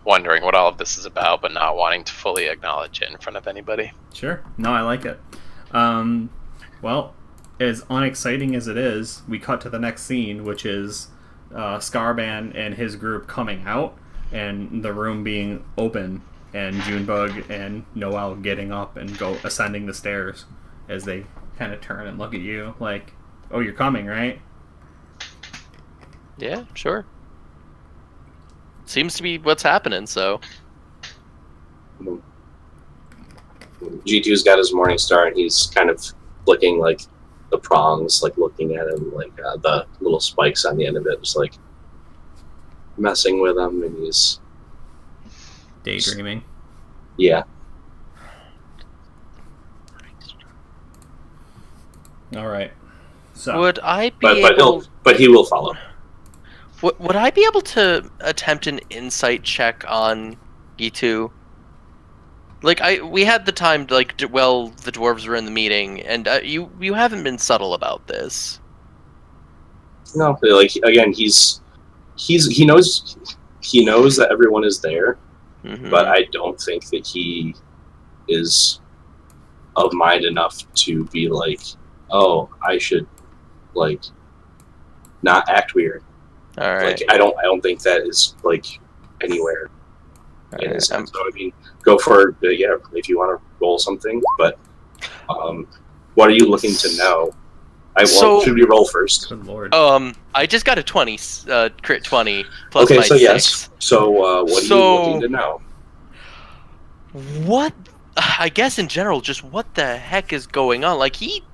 Wondering what all of this is about, but not wanting to fully acknowledge it in front of anybody. Sure. No, I like it. Well, as unexciting as it is, we cut to the next scene, which is Scarban and his group coming out, and the room being open, and Junebug and Noel getting up and ascending the stairs as they kind of turn and look at you like, oh, you're coming, right? Yeah, sure. Seems to be what's happening, so. G2's got his morning star, and he's kind of flicking like the prongs, like looking at him, like the little spikes on the end of it, just like messing with him, and he's daydreaming. Yeah. All right. So would I be able? But he will follow. Would I be able to attempt an insight check on E2? Like we had the time to the dwarves were in the meeting, and you haven't been subtle about this. No, like again, he knows that everyone is there, but I don't think that he is of mind enough to be like, oh, I should like not act weird. All right. Like I don't think that is like anywhere in a sense. So I mean, go for if you want to roll something. But what are you looking to know? Should we roll first? Good lord. I just got a 20, crit 20 plus okay, my so 6. yes. So what are you looking to know? What? I guess in general, just what the heck is going on? Like he,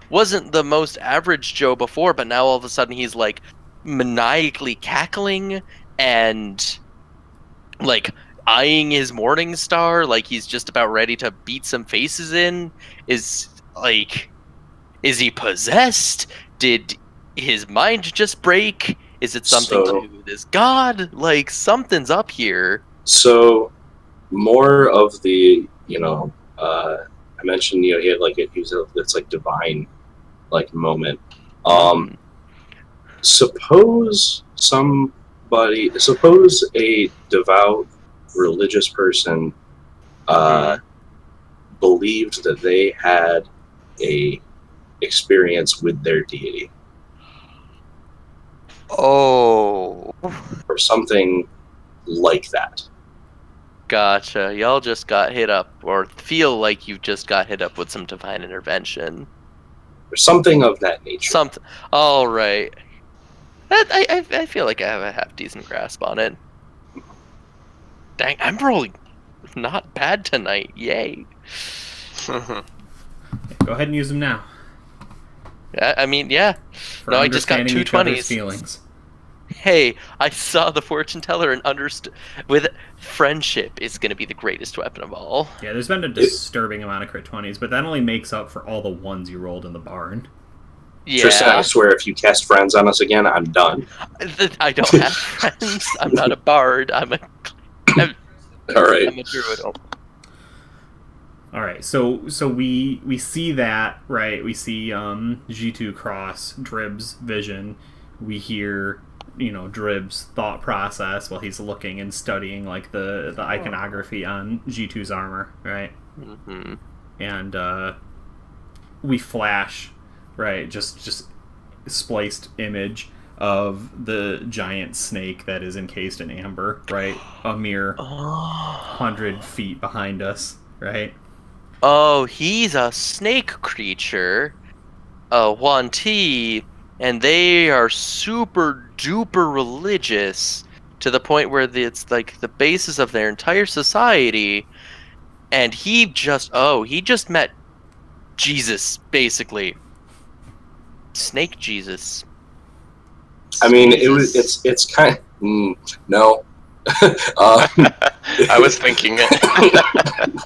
wasn't the most average Joe before, but now all of a sudden he's like maniacally cackling and like eyeing his morning star, like he's just about ready to beat some faces in. Is he possessed? Did his mind just break? Is it something to do with his god? Like something's up here. So more of the I mentioned he had it's like divine like moment. Suppose a devout religious person believed that they had a experience with their deity. Oh. or something like that. Gotcha. Y'all just got hit up, or feel like you just got hit up with some divine intervention. Or something of that nature. Something. All right. I feel like I have a half decent grasp on it. Dang, I'm rolling not bad tonight. Yay. Go ahead and use them now. I mean, yeah. For No, I just got understanding two each other's 20s. feelings. Hey, I saw the fortune teller and understood. With friendship is going to be the greatest weapon of all. Yeah, there's been a disturbing amount of crit 20s, but that only makes up for all the ones you rolled in the barn. Yeah. Tristan, I swear, if you cast friends on us again, I'm done. I don't have friends. I'm not a bard. All right. I'm a druid. All right, so we see that, right? We see G2 cross Drib's vision. We hear, Drib's thought process while he's looking and studying like the iconography on G2's armor, right? Mm-hmm. And we flash, right? Just spliced image of the giant snake that is encased in amber, right? A mere 100 feet behind us, right? Oh, he's a snake creature, a 1T, and they are super duper religious to the point where it's like the basis of their entire society. And he just met Jesus, basically. Snake Jesus. I mean, Jesus. it's kind of no. I was thinking it.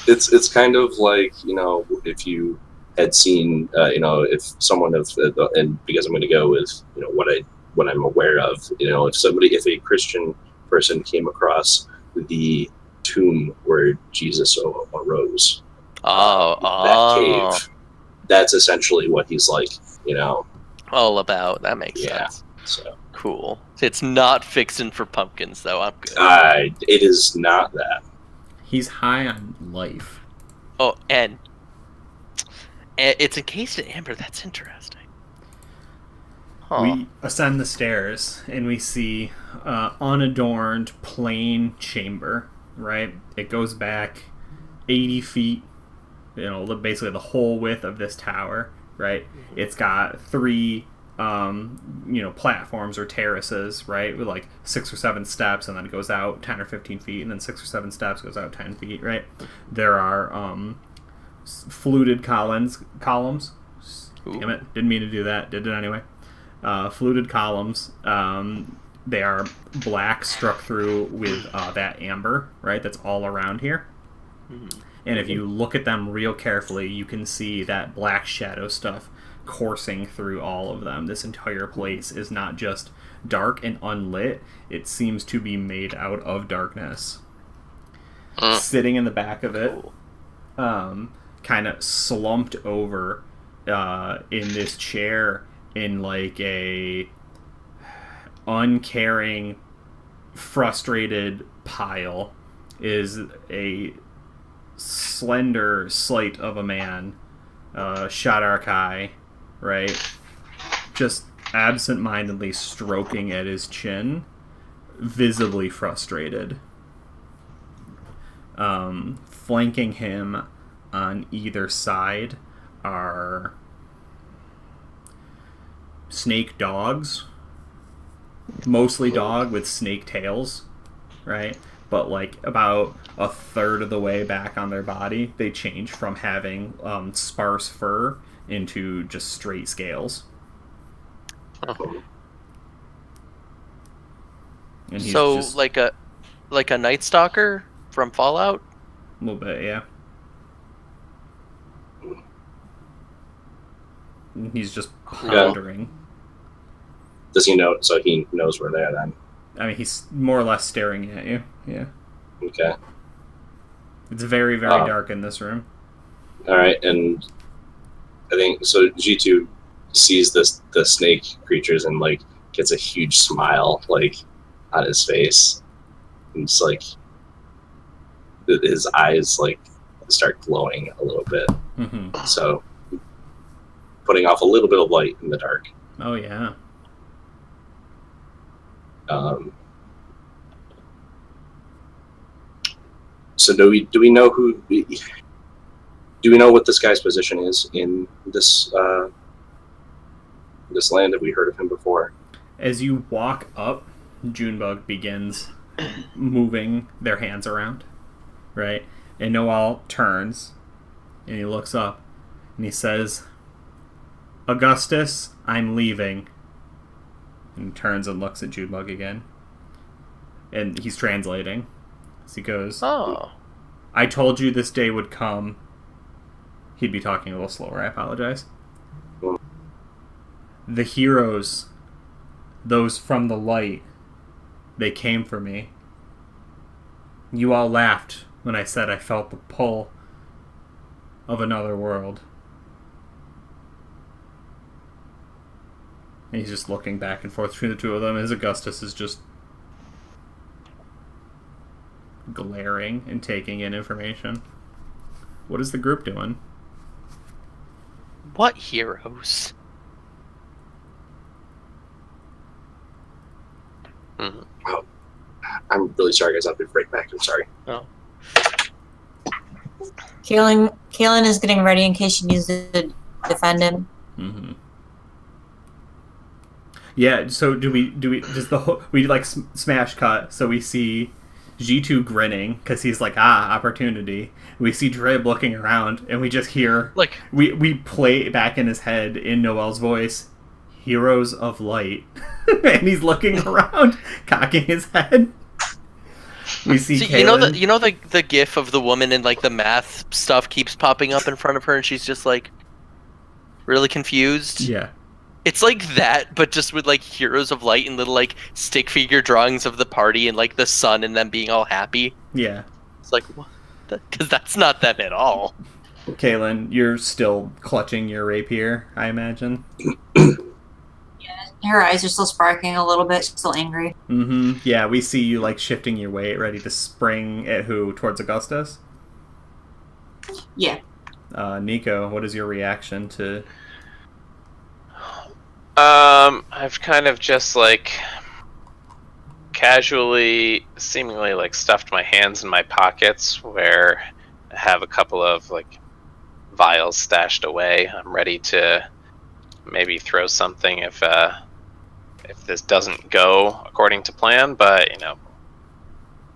It's kind of like, if you had seen, if someone of, and because I'm going to go with, what I'm aware of, if a Christian person came across the tomb where Jesus arose, that cave, that's essentially what he's like, all about. That makes sense. So cool. It's not fixing for pumpkins, though. I'm good. It is not that. He's high on life. Oh, and it's encased in amber. That's interesting. Huh. We ascend the stairs and we see unadorned, plain chamber, right? It goes back 80 feet, basically the whole width of this tower, right? It's got 3 platforms or terraces, right, with like 6 or 7 steps, and then it goes out 10 or 15 feet, and then 6 or 7 steps goes out 10 feet, right? There are fluted columns. Ooh. Damn it, didn't mean to do that, did it anyway. Fluted columns. They are black, struck through with that amber, right? That's all around here. And if you look at them real carefully, you can see that black shadow stuff coursing through all of them. This entire place is not just dark and unlit, it seems to be made out of darkness. Sitting in the back of it, kind of slumped over in this chair in like a uncaring, frustrated pile, is a slender slight of a man, Shadark Eye, right? Just absent-mindedly stroking at his chin, visibly frustrated. Flanking him on either side are snake dogs, mostly dog with snake tails, right? But like about a third of the way back on their body, they change from having sparse fur into just straight scales. And he's so just, like a Night Stalker from Fallout? a little bit, yeah. And he's just pondering. Does he know? So he knows we're there then. I mean, he's more or less staring at you. Yeah. Okay. It's very, very dark in this room. All right, and I think so. G2 sees the snake creatures and like gets a huge smile like on his face, and it's like his eyes like start glowing a little bit. Mm-hmm. So putting off a little bit of light in the dark. Oh yeah. So do we know do we know what this guy's position is in this this land? Have we heard of him before? As you walk up, Junebug begins moving their hands around, right? And Noel turns and he looks up and he says, "Augustus, I'm leaving." And he turns and looks at Junebug again. And he's translating. As he goes, Oh. "I told you this day would come." He'd be talking a little slower, I apologize. "The heroes, those from the light, they came for me. You all laughed when I said I felt the pull of another world." And he's just looking back and forth between the two of them as Augustus is just glaring and taking in information. What is the group doing? What heroes? Oh, I'm really sorry, guys. I'll be right back. I'm sorry. Oh. Kaelin is getting ready in case she needs to defend him. Mm-hmm. Yeah. So do we just we like smash cut? So we see G2 grinning because he's like, opportunity. We see Drib looking around, and we just hear Like, we play back in his head in Noel's voice, "Heroes of Light," and he's looking around, cocking his head. We see Kaelin. you know the gif of the woman in like the math stuff keeps popping up in front of her, and she's just like really confused. Yeah. It's like that, but just with like heroes of light and little like stick figure drawings of the party and like the sun and them being all happy. Yeah. It's like, what? Because that's not them at all. Kaelin, you're still clutching your rapier, I imagine. Her eyes are still sparkling a little bit. She's still angry. Mm-hmm. Yeah, we see you like shifting your weight, ready to spring at who? Towards Augustus? Yeah. Nico, what is your reaction to... I've kind of just like casually, seemingly like stuffed my hands in my pockets where I have a couple of like vials stashed away. I'm ready to maybe throw something if this doesn't go according to plan, but you know,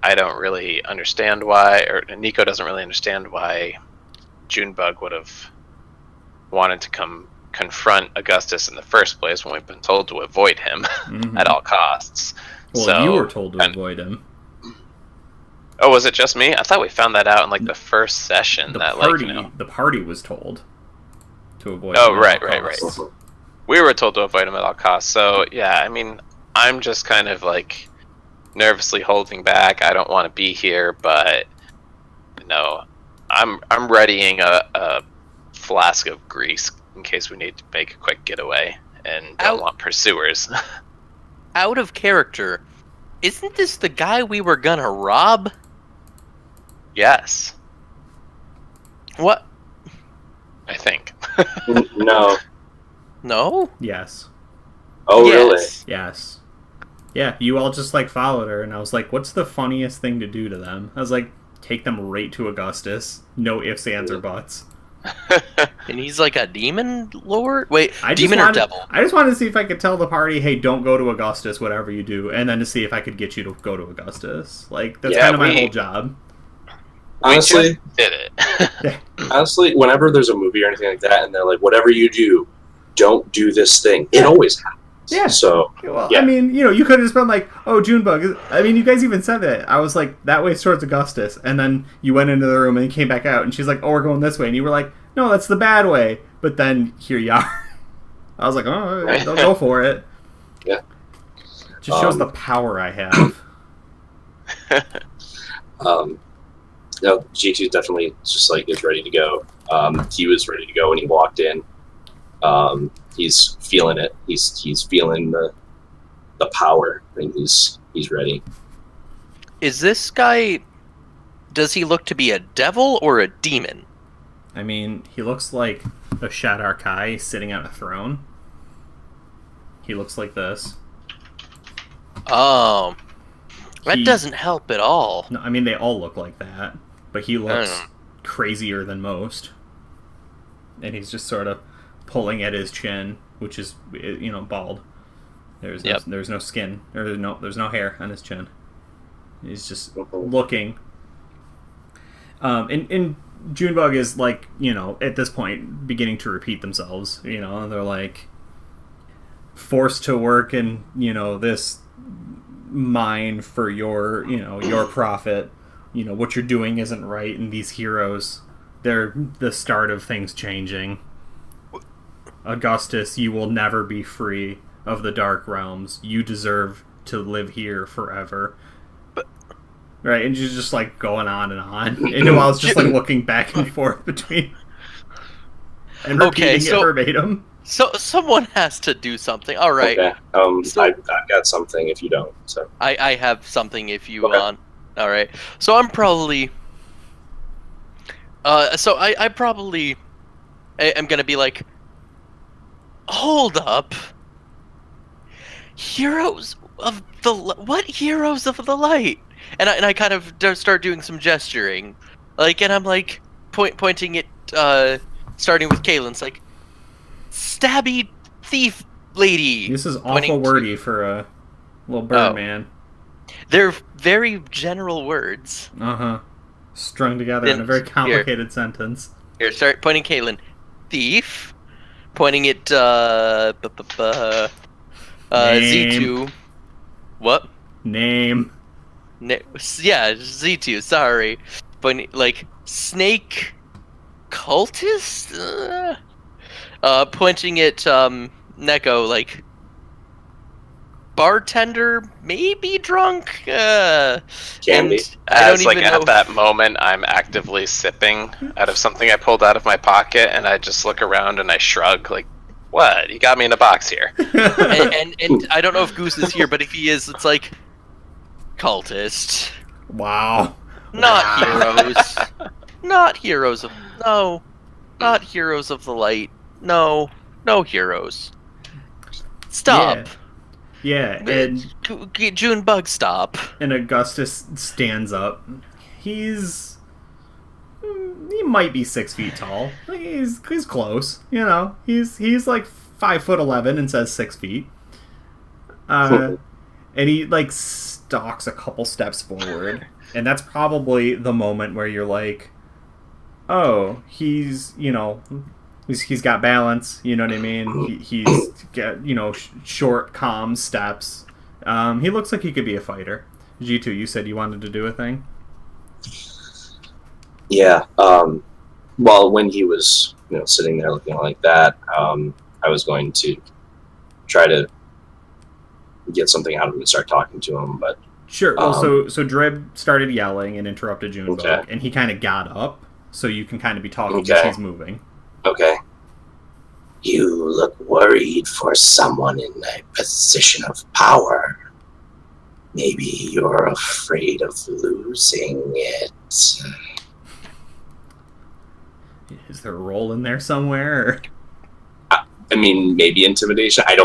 I don't really understand why, or Nico doesn't really understand why Junebug would have wanted to come confront Augustus in the first place when we've been told to avoid him at all costs. Well, so, you were told to avoid him. Oh, was it just me? I thought we found that out in like the first session. The party was told to avoid him. Oh, right. We were told to avoid him at all costs. So yeah, I mean, I'm just kind of like nervously holding back. I don't want to be here, but you know, I'm readying a flask of grease in case we need to make a quick getaway and don't want pursuers. Out of character, isn't this the guy we were gonna rob? Yes. What? I think. No. No? Yes. Oh, Yes. really? Yes. Yeah, you all just like followed her, and I was like, what's the funniest thing to do to them? I was like, take them right to Augustus. No ifs, ands, or buts. And he's like a demon lord? Wait, I demon or devil? I just wanted to see if I could tell the party, hey, don't go to Augustus, whatever you do, and then to see if I could get you to go to Augustus. Like, that's kind of my whole job. Honestly, we just did it. honestly, whenever there's a movie or anything like that, and they're like, whatever you do, don't do this thing. It always happens. Yeah. So, well, yeah. I mean, you know, you could have just been like, oh, Junebug. I mean, you guys even said that. I was like, that way's towards Augustus. And then you went into the room and you came back out, and she's like, oh, we're going this way. And you were like, no, that's the bad way. But then here you are. I was like, oh, they'll go for it. Yeah. Just shows the power I have. No, G2 definitely just like is ready to go. He was ready to go when he walked in. He's feeling it. He's feeling the power, and he's ready. Is this guy... Does he look to be a devil or a demon? I mean, he looks like a Shadar Kai sitting on a throne. He looks like this. Oh, that doesn't help at all. No, I mean, they all look like that, but he looks crazier than most. And he's just sort of pulling at his chin, which is, bald. There's no skin, or there's no hair on his chin. He's just looking. And Junebug is like, at this point beginning to repeat themselves. They're like forced to work in this mine for your your profit. What you're doing isn't right, and these heroes, they're the start of things changing. Augustus, you will never be free of the Dark Realms. You deserve to live here forever. Right, and she's just like going on and on. And while it's just like looking back and forth between and repeating it verbatim. So someone has to do something. All right. Okay. I've got something if you don't. So I have something if you want. All right. So I'm probably. I probably am gonna be like, hold up. Heroes of the what? Heroes of the light. And I kind of start doing some gesturing, and I'm like pointing at starting with Kaylin's like, stabby thief lady. This is awful wordy for a little bird man. They're very general words. Strung together in a very complicated sentence. Here, start pointing Kaylin. Thief. Pointing at Z2. What? Name. Yeah, Z2, sorry. But, snake cultist? Pointing at, Neko, bartender, maybe drunk? Can be. At that moment, I'm actively sipping out of something I pulled out of my pocket, and I just look around and I shrug, what? You got me in a box here. and I don't know if Goose is here, but if he is, it's like... cultist. Wow. Not heroes. Not heroes of... No. Not heroes of the light. No. No heroes. Stop. Yeah, and... Junebug, stop. And Augustus stands up. He might be 6 feet tall. He's close, He's 5'11" and says 6 feet. And he, stalks a couple steps forward, and that's probably the moment where you're like, oh, he's got balance, you know what I mean? He's got, short, calm steps. He looks like he could be a fighter. G2, you said you wanted to do a thing? Yeah, well, when he was, sitting there looking like that, I was going to try to get something out of him and start talking to him, but sure. Well, so Drib started yelling and interrupted Junebug, and he kind of got up, so you can kind of be talking as he's moving. Okay. You look worried for someone in a position of power. Maybe you're afraid of losing it. Is there a roll in there somewhere? I mean, maybe intimidation. I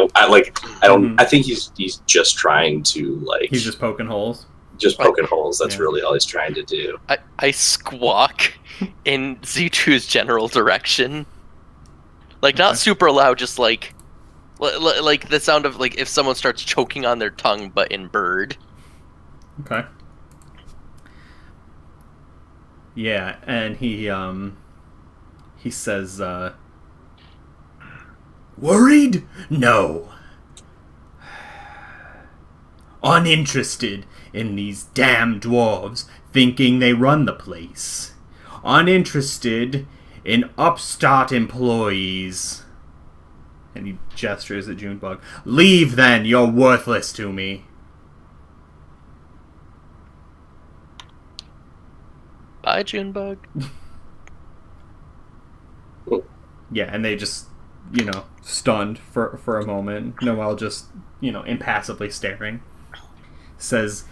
think he's just trying to He's just poking holes. Just poking holes. That's really all he's trying to do. I squawk in Z2's general direction, not super loud, just like the sound of if someone starts choking on their tongue, but in bird. Okay. Yeah, and he says, worried? No. Uninterested in these damn dwarves thinking they run the place. Uninterested in upstart employees. And he gestures at Junebug. Leave then, you're worthless to me. Bye, Junebug. Yeah, and they just, stunned for a moment. Noel just, impassively staring. Says,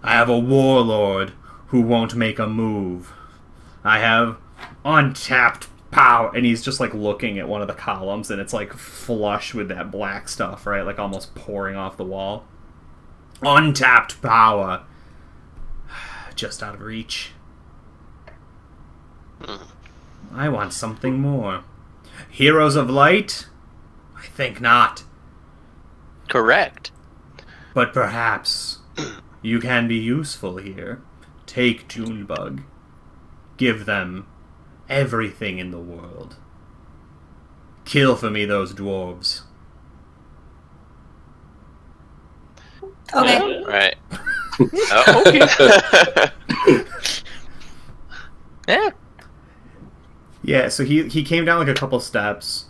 I have a warlord who won't make a move. I have untapped power. And he's just, looking at one of the columns, and it's, flush with that black stuff, right? Almost pouring off the wall. Untapped power. Just out of reach. I want something more. Heroes of Light? I think not. Correct. But perhaps you can be useful here. Take Junebug. Give them everything in the world. Kill for me those dwarves. Okay. Right. Oh, okay. Yeah. Yeah, so he came down like a couple steps.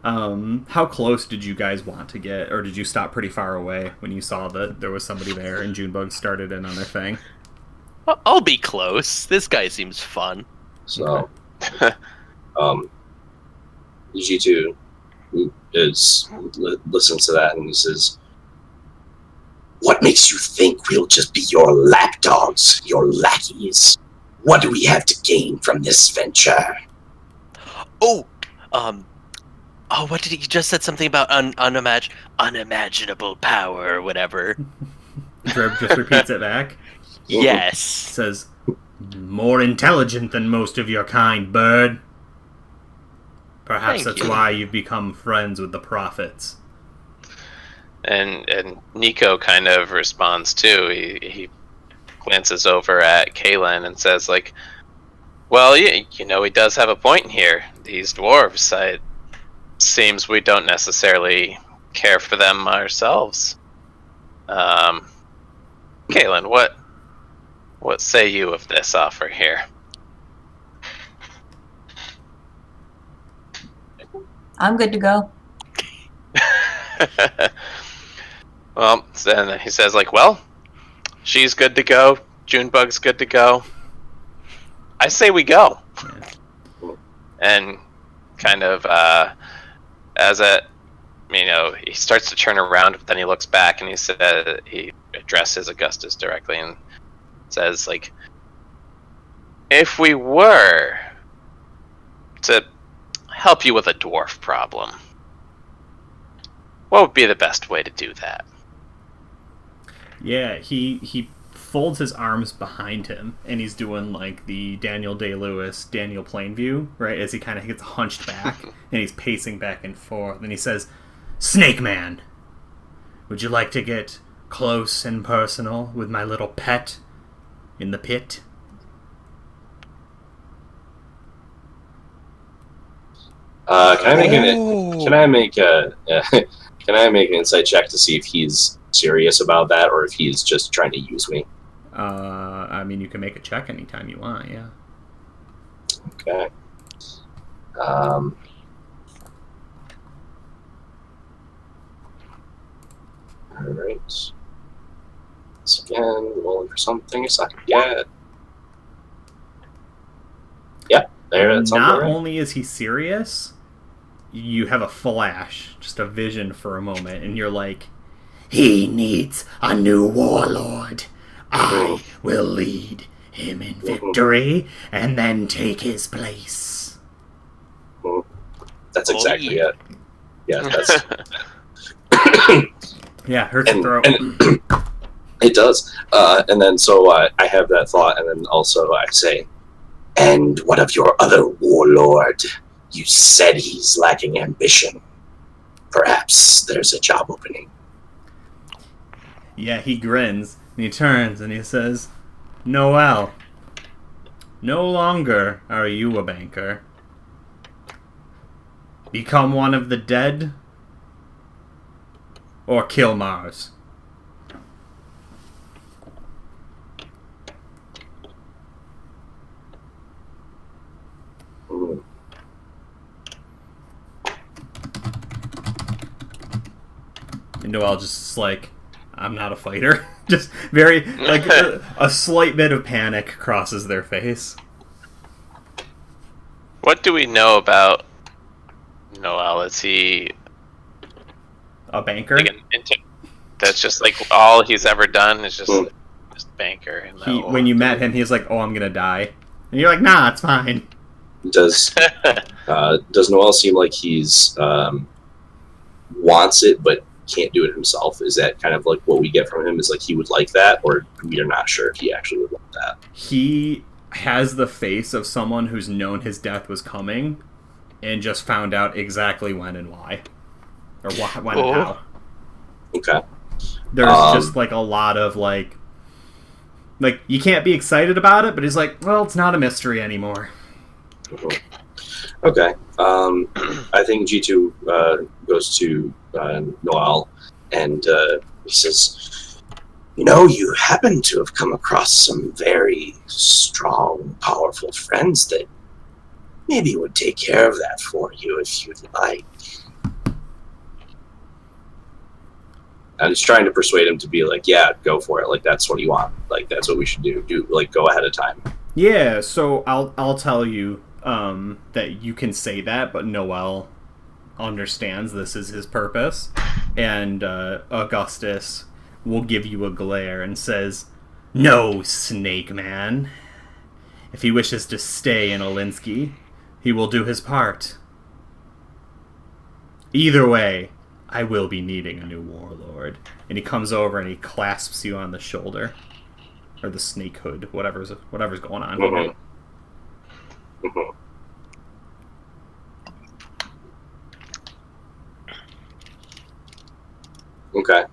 How close did you guys want to get, or did you stop pretty far away when you saw that there was somebody there and Junebug started in on their thing? I'll be close. This guy seems fun. So, G2 listens to that and he says, "What makes you think we'll just be your lapdogs, your lackeys? What do we have to gain from this venture?" What did he just said something about unimaginable power or whatever? Drib just repeats it back. Yes. Says, more intelligent than most of your kind, bird. Perhaps Thank that's you. why you've become friends with the prophets. And Nico kind of responds too. He glances over at Kaylin and says, like, well, you know, he does have a point here. These dwarves, it seems we don't necessarily care for them ourselves. Kaylin, what say you of this offer here? I'm good to go. Well, then he says, like, well, she's good to go. Junebug's good to go. I say we go. And kind of, he starts to turn around, but then he looks back and he addresses Augustus directly and says, like, if we were to help you with a dwarf problem, what would be the best way to do that? Yeah, he folds his arms behind him, and he's doing like the Daniel Day-Lewis, Daniel Plainview, right, as he kind of gets hunched back, and he's pacing back and forth, and he says, Snake Man, would you like to get close and personal with my little pet in the pit? Can I make an insight check to see if he's serious about that or if he's just trying to use me? I mean, you can make a check anytime you want, yeah. Okay. Alright. Once again, rolling for something I suck at. Yep, there, that's Not right. only is he serious, you have a flash, just a vision for a moment, and you're like, he needs a new warlord. I will lead him in victory and then take his place. That's exactly it. Yeah, that's... Yeah, hurts your throat. And it does. And then so I have that thought, and then also I say, and what of your other warlord? You said he's lacking ambition. Perhaps there's a job opening. Yeah, he grins, and he turns, and he says, Noel, no longer are you a banker. Become one of the dead, or kill Mars. And Noel just like, I'm not a fighter. Just very, like, a slight bit of panic crosses their face. What do we know about Noel? Is he A banker? like that's just like all he's ever done is just banker? And When you met him, he was like, oh, I'm gonna die. And you're like, nah, it's fine. Does Noel seem like he's wants it, but can't do it himself. Is that kind of like what we get from him? Is like he would like that, or we are not sure if he actually would like that. He has the face of someone who's known his death was coming and just found out exactly when and why. Or when and how. Okay. There's just like a lot of like you can't be excited about it, but he's like, well, it's not a mystery anymore. Okay. I think G2 goes to Noel, and he says, you happen to have come across some very strong, powerful friends that maybe would take care of that for you if you'd like. I'm just trying to persuade him to be like, yeah, go for it. Like, that's what you want. Like, that's what we should do. Go ahead of time. Yeah, so I'll tell you that you can say that, but Noel understands this is his purpose, and Augustus will give you a glare and says, "No, Snake Man. If he wishes to stay in Olinsky, he will do his part. Either way, I will be needing a new warlord." And he comes over and he clasps you on the shoulder. Or the snake hood, whatever's going on here. Mm-hmm. Okay.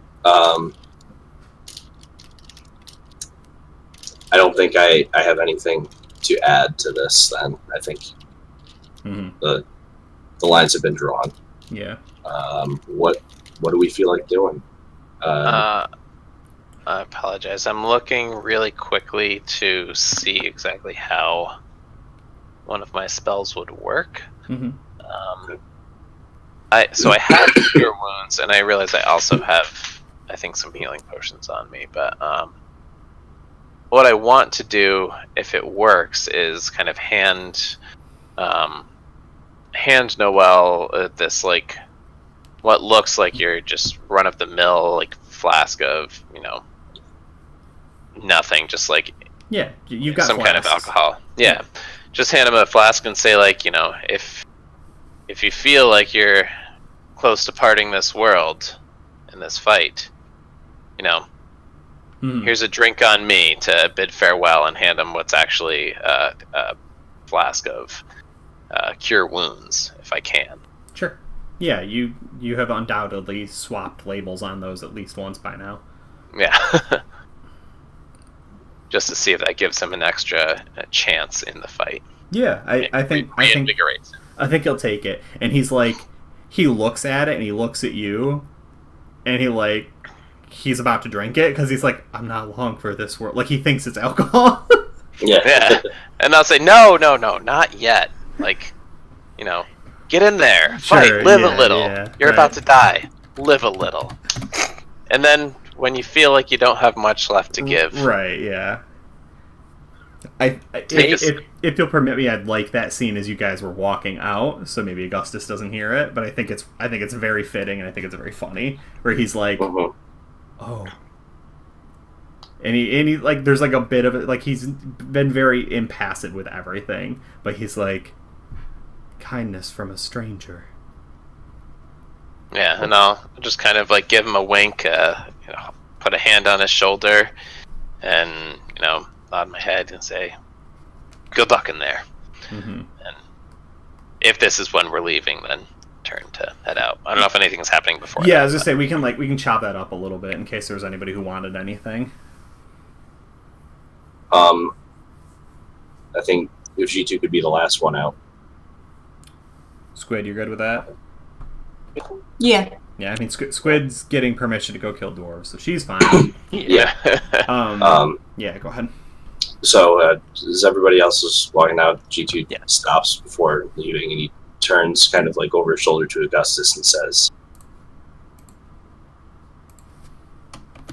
I don't think I have anything to add to this then. I think the lines have been drawn. Yeah. What do we feel like doing? I apologize. I'm looking really quickly to see exactly how one of my spells would work. I have Cure Wounds, and I realize I also have, I think, some healing potions on me. But what I want to do, if it works, is kind of hand Noel this like what looks like your just run of the mill like flask of nothing, just like you've got some flasks. kind of alcohol. Yeah, just hand him a flask and say like if you feel like you're close to parting this world in this fight, here's a drink on me to bid farewell, and hand him what's actually a flask of Cure Wounds, if I can. Sure. Yeah, you have undoubtedly swapped labels on those at least once by now. Yeah. Just to see if that gives him an extra chance in the fight. Yeah, I think reinvigorates him. I think he'll take it. And he's like, he looks at it and he looks at you, and he's about to drink it because he's like, I'm not long for this world. Like, he thinks it's alcohol. Yeah. And I'll say, no, not yet. Like, get in there, fight, live a little. Yeah, you're about to die. Live a little. And then when you feel like you don't have much left to give. Right, yeah. If you'll permit me, I'd like that scene as you guys were walking out, so maybe Augustus doesn't hear it, but I think it's very fitting, and I think it's very funny, where he's like, oh. And he like, there's like a bit of it, like he's been very impassive with everything, but he's like, kindness from a stranger. Yeah, and I'll just kind of like give him a wink, put a hand on his shoulder, and nod my head and say, "Good luck in there." And if this is when we're leaving, then turn to head out. I don't know if anything is happening before. Yeah, I was gonna say we can chop that up a little bit in case there was anybody who wanted anything. I think if G2 could be the last one out. Squid, you're good with that? Yeah. Yeah, I mean, Squid's getting permission to go kill dwarves, so she's fine. Yeah. Yeah, go ahead. So, as everybody else is walking out, G2 stops before leaving, and he turns kind of like over his shoulder to Augustus and says,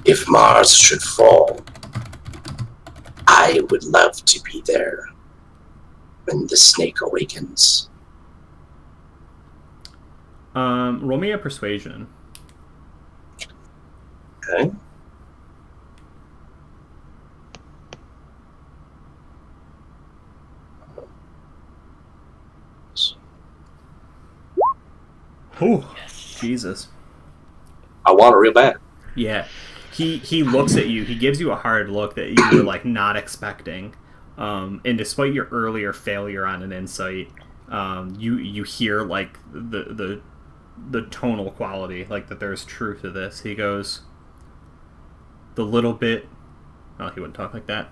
"If Mars should fall, I would love to be there when the snake awakens." Roll me a persuasion. Okay. Oh, Jesus. I want it real bad. Yeah. He looks at you. He gives you a hard look that you were like not expecting. And despite your earlier failure on an insight, you hear like the tonal quality, like that there's truth to this. He goes, the little bit. Oh, he wouldn't talk like that.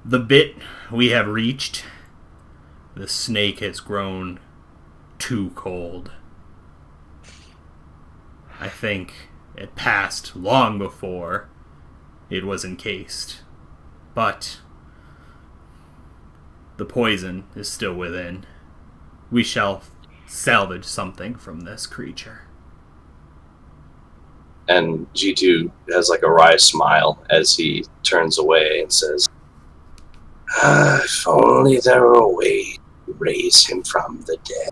The bit we have reached, the snake has grown too cold. I think it passed long before it was encased. But the poison is still within. We shall salvage something from this creature. And G2 has like a wry smile as he turns away and says, if only there were a way to raise him from the dead,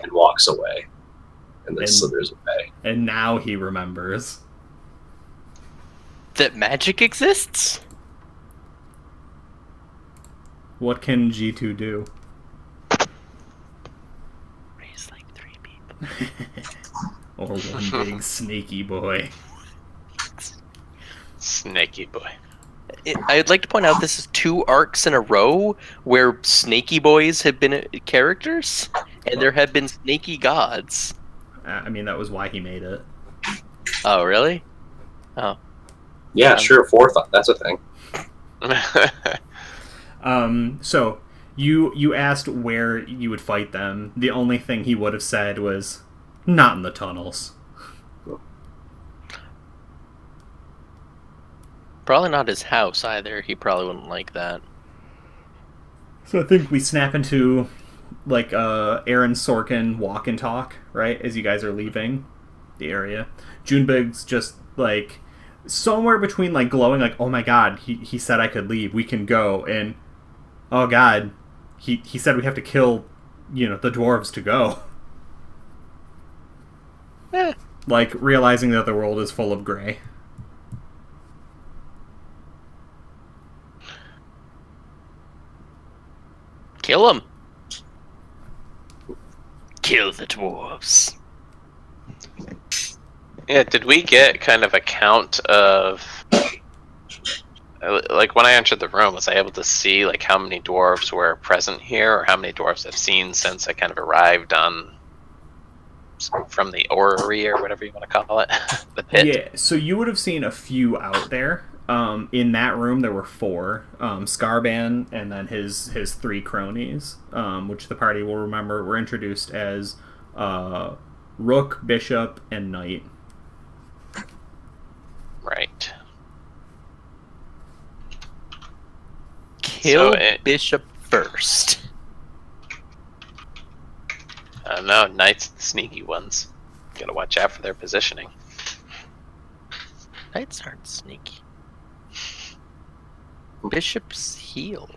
and walks away. And then slithers away. And now he remembers that magic exists? What can G2 do? Raise like 3 people. Or one big snaky boy. Snaky boy. I'd like to point out this is 2 arcs in a row where snaky boys have been characters, and there have been snaky gods. I mean, that was why he made it. Oh, really? Oh. Yeah, sure, 4th, that's a thing. So, you asked where you would fight them. The only thing he would have said was, not in the tunnels. Probably not his house either. He probably wouldn't like that. So I think we snap into like Aaron Sorkin walk and talk, right, as you guys are leaving the area. Junebug's just like somewhere between like glowing, like, oh my god, he said I could leave, we can go, and oh god, he said we have to kill, the dwarves to go. Like realizing that the world is full of gray. Kill him. Kill the dwarves. Yeah, did we get kind of a count of... Like, when I entered the room, was I able to see, like, how many dwarves were present here, or how many dwarves I've seen since I kind of arrived from the orrery, or whatever you want to call it? The pit? Yeah, so you would have seen a few out there. In that room, there were 4. Scarban and then his 3 cronies, which the party will remember were introduced as Rook, Bishop, and Knight. Right. Kill Bishop first. No, Knight's the sneaky ones. Gotta watch out for their positioning. Knights aren't sneaky. Bishop's heal.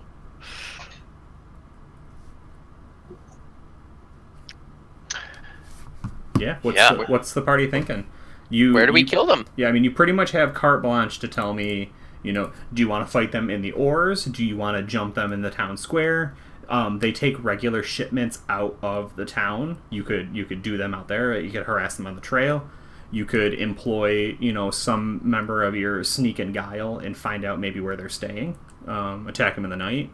Yeah, what's the party thinking? Where do we kill them? Yeah, I mean, you pretty much have carte blanche to tell me, do you want to fight them in the ores? Do you want to jump them in the town square? They take regular shipments out of the town. You could do them out there. You could harass them on the trail. You could employ, some member of your sneak and guile and find out maybe where they're staying. Attack them in the night.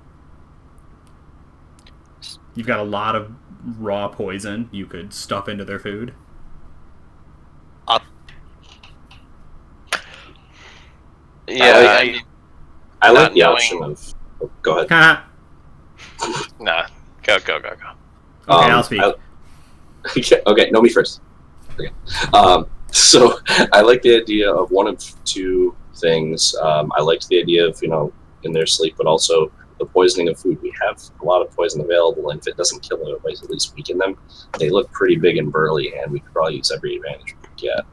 You've got a lot of raw poison you could stuff into their food. Yeah, I like the option of... Go ahead. Nah, go. Okay, I'll speak. Okay, no, me first. Okay. So I like the idea of one of 2 things. I liked the idea of, in their sleep, but also the poisoning of food. We have a lot of poison available, and if it doesn't kill them, it might at least weaken them. They look pretty big and burly, and we could probably use every advantage we could get.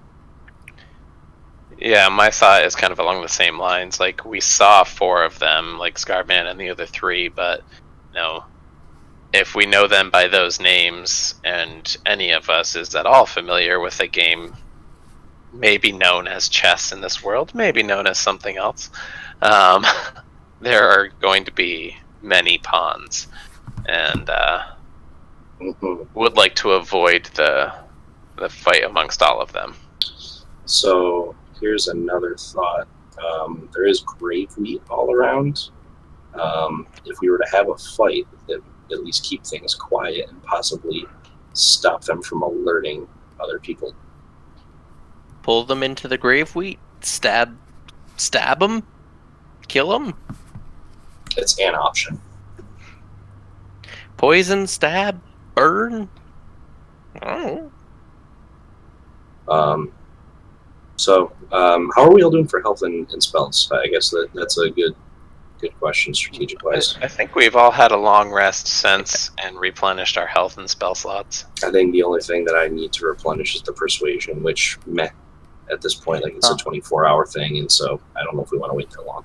Yeah, my thought is kind of along the same lines. Like, we saw 4 of them, like Scarman and the other 3, but, if we know them by those names, and any of us is at all familiar with a game maybe known as chess in this world, maybe known as something else, there are going to be many pawns, and would like to avoid the the fight amongst all of them. So here's another thought. There is grave wheat all around. If we were to have a fight, that would at least keep things quiet and possibly stop them from alerting other people. Pull them into the grave wheat. Stab them. Kill them. It's an option. Poison, stab, burn. Oh. How are we all doing for health and spells? I guess that's a good question, strategic wise. I think we've all had a long rest since and replenished our health and spell slots. I think the only thing that I need to replenish is the persuasion, which at this point, like it's a 24-hour thing, and so I don't know if we want to wait that long.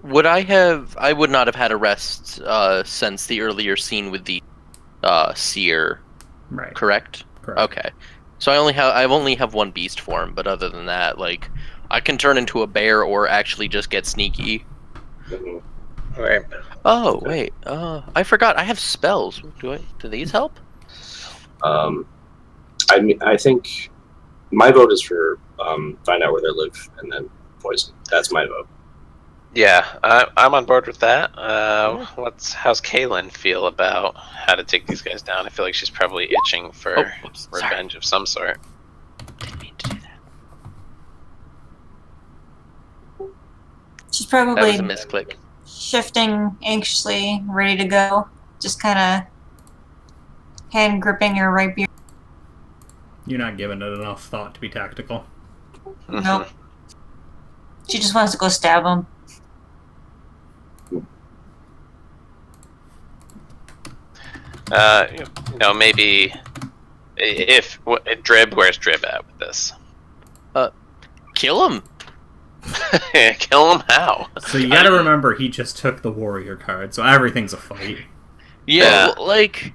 I would not have had a rest since the earlier scene with the seer. Right. Correct? Correct. Okay. So I only have one beast form, but other than that, like, I can turn into a bear or actually just get sneaky. Mm-hmm. Right. Oh, wait. I forgot. I have spells. Do these help? I think my vote is for find out where they live and then poison. That's my vote. Yeah, I'm on board with that. How's Kaylin feel about how to take these guys down? I feel like she's probably itching for revenge of some sort. Didn't mean to do that. She's That was probably a misclick. shifting anxiously, ready to go. Just kind of hand gripping her rapier. You're not giving it enough thought to be tactical. Nope. She just wants to go stab him. Maybe if Drib, where's Drib at with this? Kill him. Kill him how? So you gotta remember, he just took the warrior card, so everything's a fight. Yeah, like,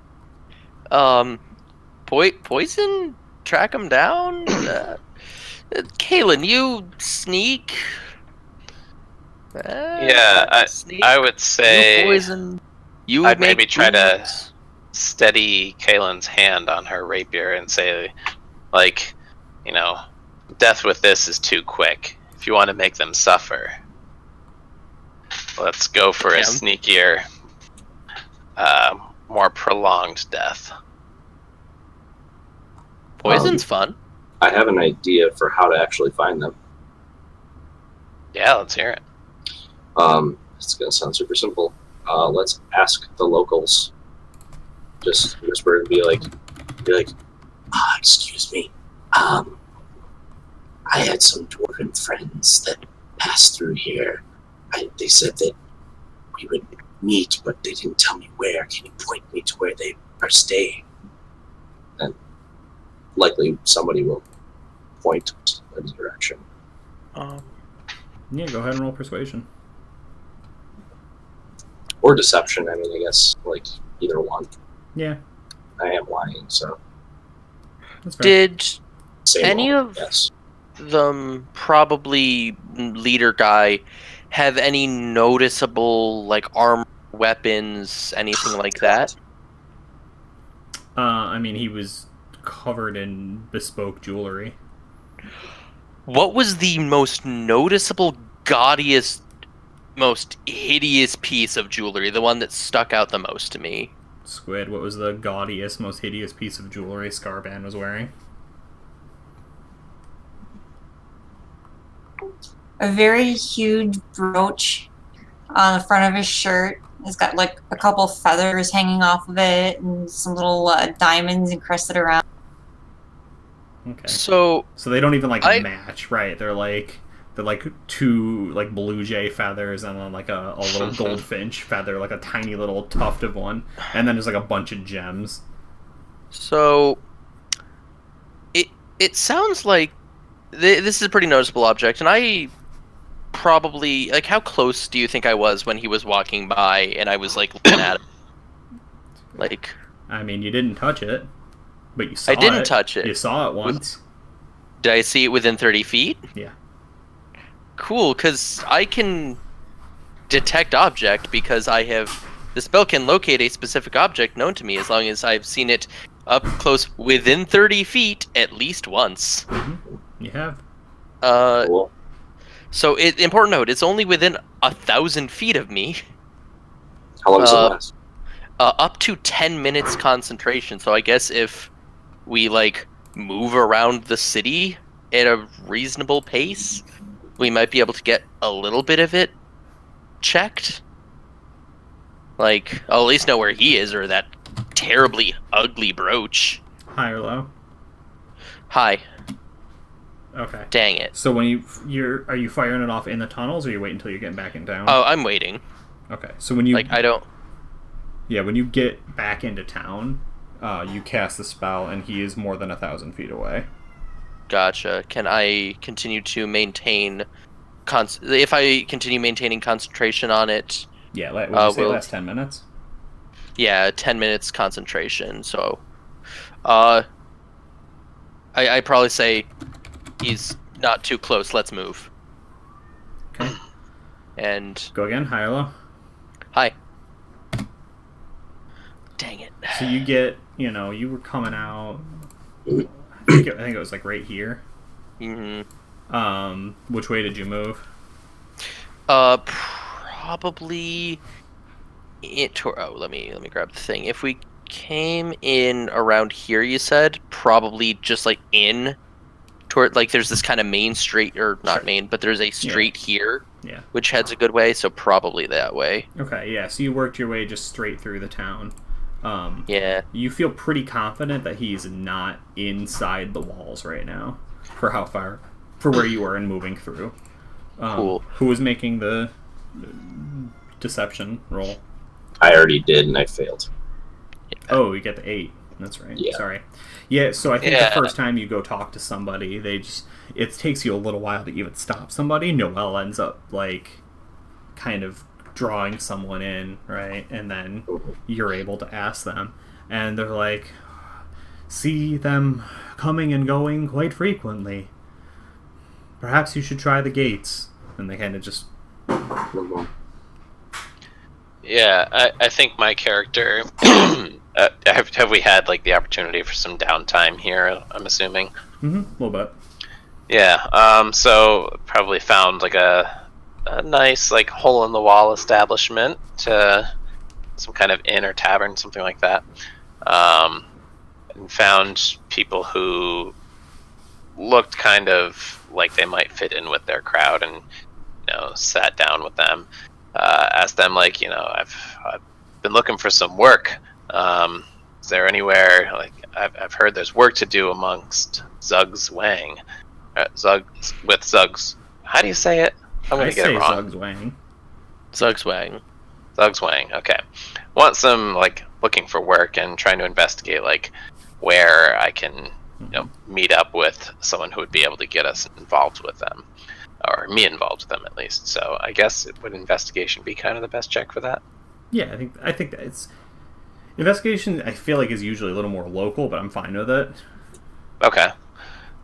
poison, track him down. Kaylin, you sneak. I would say you poison. You I'd make maybe try to wounds. steady Kaylin's hand on her rapier and say, like, death with this is too quick. If you want to make them suffer, let's go for a sneakier, more prolonged death. Poison's fun. I have an idea for how to actually find them. Yeah, let's hear it. It's going to sound super simple. Let's ask the locals. Just whisper and be like, excuse me. I had some dwarven friends that passed through here. They said that we would meet, but they didn't tell me where. Can you point me to where they are staying? And likely somebody will point in the direction. Yeah, go ahead and roll persuasion. Or deception, I guess, like, either one. Yeah. I am lying, so... That's fair. Did Same any roll, of yes. them, probably leader guy, have any noticeable, like, armor, weapons, anything like that? He was covered in bespoke jewelry. What was the most noticeable, gaudiest, most hideous piece of jewelry? The one that stuck out the most to me? Squid, what was the gaudiest, most hideous piece of jewelry Scarban was wearing? A very huge brooch on the front of his shirt. It's got like a couple feathers hanging off of it and some little diamonds encrusted around. Okay. So they don't even match, right? They're like two like blue jay feathers and then like a little goldfinch feather, like a tiny little tuft of one, and then there's like a bunch of gems. So it sounds like this is a pretty noticeable object, and I probably, like, how close do you think I was when he was walking by and I was like looking at it? Like, you didn't touch it, but you saw it. I didn't touch it. You saw it once. Did I see it within 30 feet? Yeah. Cool, because I can detect object because the spell can locate a specific object known to me as long as I've seen it Up close, within 30 feet, at least once. You have. Cool. So, important note, it's only within 1,000 feet of me. How long does it last? Up to 10 minutes concentration. So I guess if we, like, move around the city at a reasonable pace, we might be able to get a little bit of it checked. Like, I'll at least know where he is, or that terribly ugly brooch. High or low? High. Okay. Dang it. So when are you firing it off in the tunnels, or you wait until you're getting back in town? Oh, I'm waiting. Okay. So when you I don't. Yeah, when you get back into town, you cast the spell, and he is more than 1,000 feet away. Gotcha. Can I continue to maintain? If I continue maintaining concentration on it. Yeah. Would you say it lasts 10 minutes? Yeah, 10 minutes concentration. So, I probably say he's not too close. Let's move. Okay. And Go again. High or low? hi. Dang it. So you get, you were coming out. I think it was like right here. Mm-hmm. Which way did you move? Probably. Let me grab the thing. If we came in around here, you said probably just like in toward, like, there's this kind of main street, or not Sure. main, but there's a street here, Yeah. which heads a good way. So probably that way. Okay. Yeah. So you worked your way just straight through the town. Yeah. You feel pretty confident that he's not inside the walls right now, for where you were and moving through. Cool. Who was making the deception roll? I already did, and I failed. Oh, you get the 8. That's right. Yeah. Sorry. Yeah. So I think Yeah. the first time you go talk to somebody, it takes you a little while to even stop somebody. Noelle ends up like kind of drawing someone in, right? And then you're able to ask them, and they're like, see them coming and going quite frequently. Perhaps you should try the gates. And they kind of just... Yeah, I think my character... have we had, like, the opportunity for some downtime here, I'm assuming? Mm-hmm, a little bit. Yeah, so probably found, like, a nice, like, hole-in-the-wall establishment, some kind of inn or tavern, something like that. And found people who looked kind of like they might fit in with their crowd, and sat down with them, asked them, like, I've been looking for some work. Is there anywhere, like, I've heard there's work to do amongst Zug's Wang, Zug's. How do you say it? I'm gonna get it wrong. Zug's Wang. Zug's Wang. Zug's Wang. Okay. Want some, like, looking for work and trying to investigate, like, where I can meet up with someone who would be able to get us involved with them, or me involved with them at least. So I guess would investigation be kind of the best check for that? Yeah, I think that it's investigation. I feel like is usually a little more local, but I'm fine with it. Okay.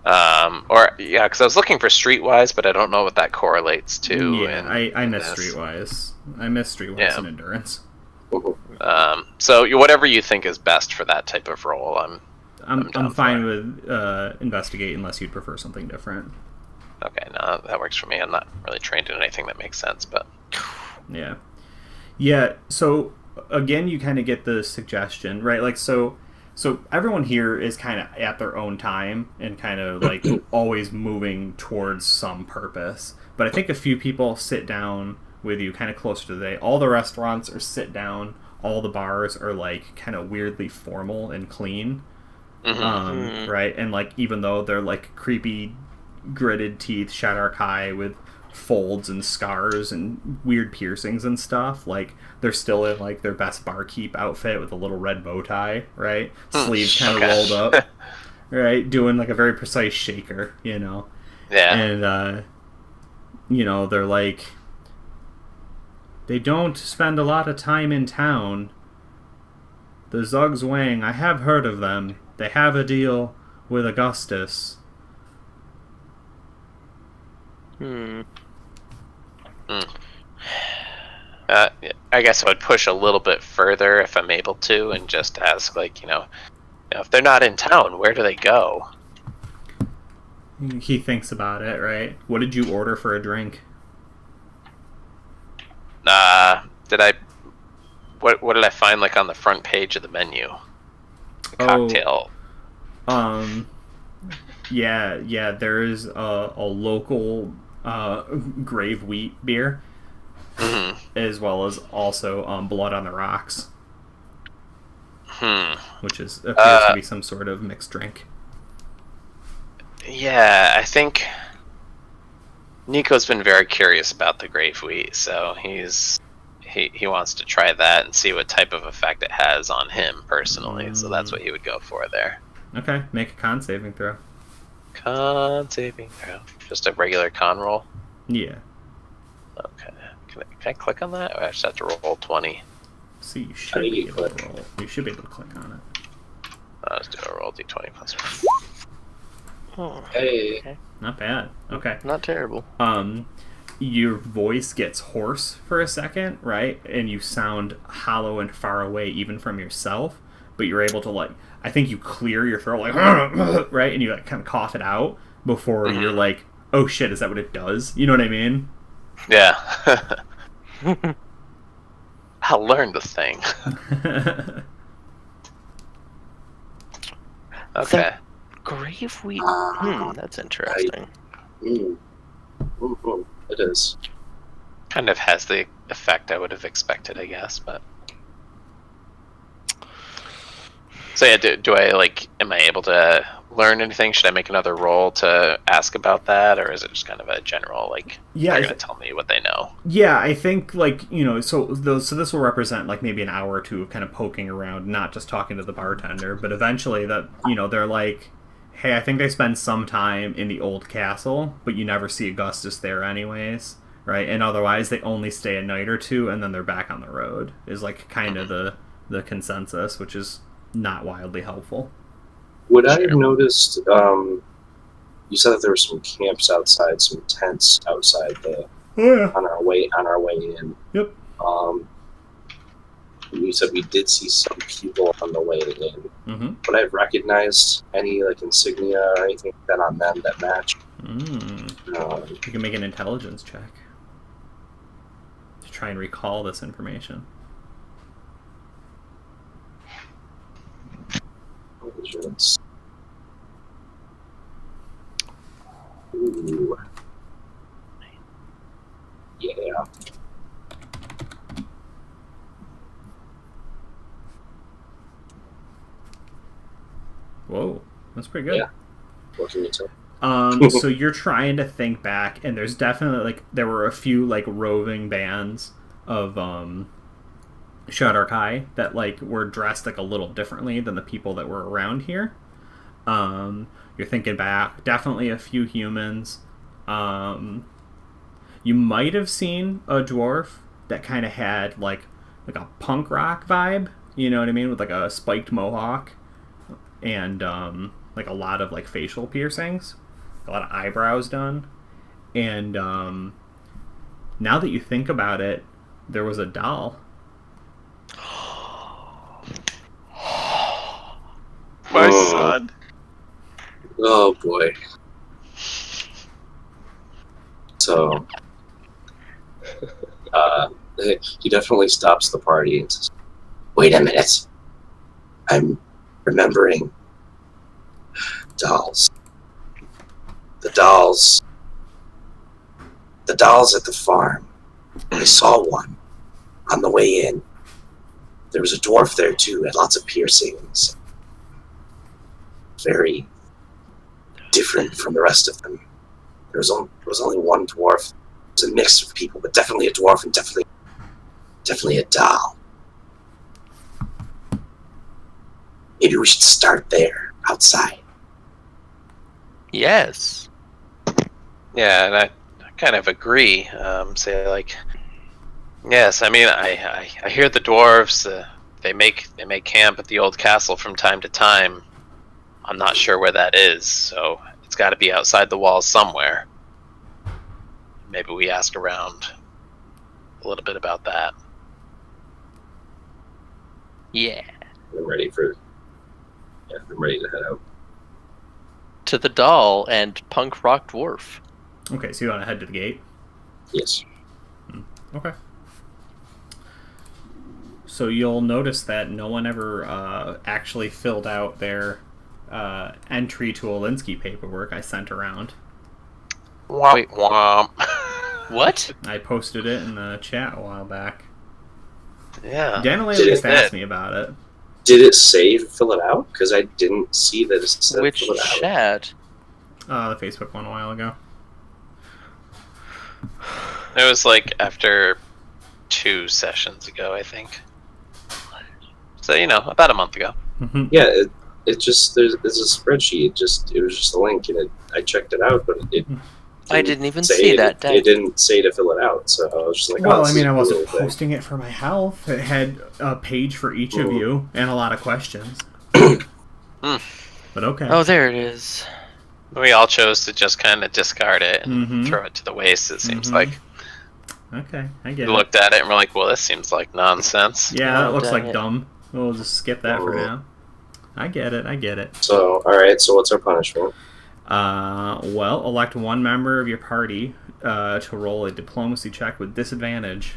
Because I was looking for streetwise, but I don't know what that correlates to. Yeah, I miss streetwise. I miss streetwise and endurance. So whatever you think is best for that type of role, I'm fine with investigate unless you'd prefer something different. Okay, no, that works for me. I'm not really trained in anything that makes sense, but yeah. So again, you kind of get the suggestion, right? Like so everyone here is kind of at their own time and kind of like always moving towards some purpose. But I think a few people sit down with you kind of closer to the day. All the restaurants are sit down. All the bars are like kind of weirdly formal and clean. Right? And like even though they're like creepy gritted teeth, Shadark High with folds and scars and weird piercings and stuff, like they're still in like their best barkeep outfit with a little red bow tie, right? Sleeves kind of rolled up, right? Doing like a very precise shaker, Yeah. And they're like, they don't spend a lot of time in town. The Zug's Wang, I have heard of them. They have a deal with Augustus. I guess I would push a little bit further if I'm able to, and just ask, like, If they're not in town, where do they go? He thinks about it, right? What did you order for a drink? What did I find like on the front page of the menu? Cocktail. Yeah, there is a local grave wheat beer, as well as also blood on the rocks, which appears to be some sort of mixed drink. Yeah, I think Nico's been very curious about the grave wheat, so he wants to try that and see what type of effect it has on him personally. So that's what he would go for there. Okay, make a con saving throw. Con saving throw. Just a regular con roll? Yeah. Okay. Can I click on that? Or I just have to roll 20? See, you should be able to roll. You should be able to click on it. Let's do a roll d20 plus 1. Hey. Okay. Not bad. Okay. Not terrible. Your voice gets hoarse for a second, right? And you sound hollow and far away even from yourself, but you're able to, like, I think you clear your throat, like, right? And you, like, kind of cough it out before you're like, oh shit, is that what it does? You know what I mean? Yeah. I'll learn the thing. Okay. Grave wheat. That's interesting. It is. Kind of has the effect I would have expected, I guess, but... So yeah, do I, like, am I able to learn anything? Should I make another roll to ask about that, or is it just kind of a general, like, Yeah, they're going to tell me what they know? Yeah, I think, like, you know, so this will represent, like, maybe an hour or two of kind of poking around, not just talking to the bartender, but eventually that, you know, they're like, hey, I think they spend some time in the old castle, but you never see Augustus there anyways, right? And otherwise they only stay a night or two, and then they're back on the road, is, like, kind of the consensus, which is not wildly helpful. Would I have noticed, you said that there were some camps outside, some tents outside on our way in. Yep. You said we did see some people on the way in. Mm-hmm. Would I have recognized any, like, insignia or anything like that on them that match? You can make an intelligence check to try and recall this information. Intelligence. Ooh. Yeah. Whoa, that's pretty good. Yeah. What can you tell? So you're trying to think back, and there's definitely, like, there were a few, like, roving bands of Shadarkai that, like, were dressed, like, a little differently than the people that were around here. You're thinking back, definitely a few humans. You might have seen a dwarf that kind of had, like a punk rock vibe, you know what I mean, with, like, a spiked mohawk and like a lot of, like, facial piercings, a lot of eyebrows done. And now that you think about it, there was a doll. My son. Oh boy. So, he definitely stops the party and says, "Wait a minute. I'm remembering dolls. The dolls at the farm. I saw one on the way in. There was a dwarf there too, had lots of piercings. Very different from the rest of them. There was only one dwarf. It was a mix of people, but definitely a dwarf and definitely a doll. Maybe we should start there, outside." Yes. Yeah, and I kind of agree. Say, like, yes, I mean, I hear the dwarves. They make camp at the old castle from time to time. I'm not sure where that is, so it's got to be outside the walls somewhere. Maybe we ask around a little bit about that. Yeah. I'm ready for Yeah, I'm ready to head out. To the doll and punk rock dwarf. Okay, so you want to head to the gate? Yes. Okay. So you'll notice that no one ever actually filled out their entry to Olinsky paperwork I sent around. Womp Wait. womp. What? I posted it in the chat a while back. Yeah. Danley at Did least it? asked me about it. Did it say fill it out? Because I didn't see that it said Which fill it out. chat? The Facebook one a while ago. It was like after 2 sessions ago, I think. So, about a month ago. Yeah, it just there's a spreadsheet. It was just a link, and I checked it out, but it I didn't even say see it, that. It didn't say to fill it out, so I was just like, Well, oh, I mean, I wasn't cool, posting it for my health. It had a page for each of you and a lot of questions. But okay. Oh, there it is. We all chose to just kind of discard it and throw it to the waste, it seems like. Okay, I get We it. looked at it and we're like, well, this seems like nonsense. Yeah, that looks dang like it. dumb. We'll just skip that for now. I get it. So, alright, so what's our punishment? Well, elect one member of your party to roll a diplomacy check with disadvantage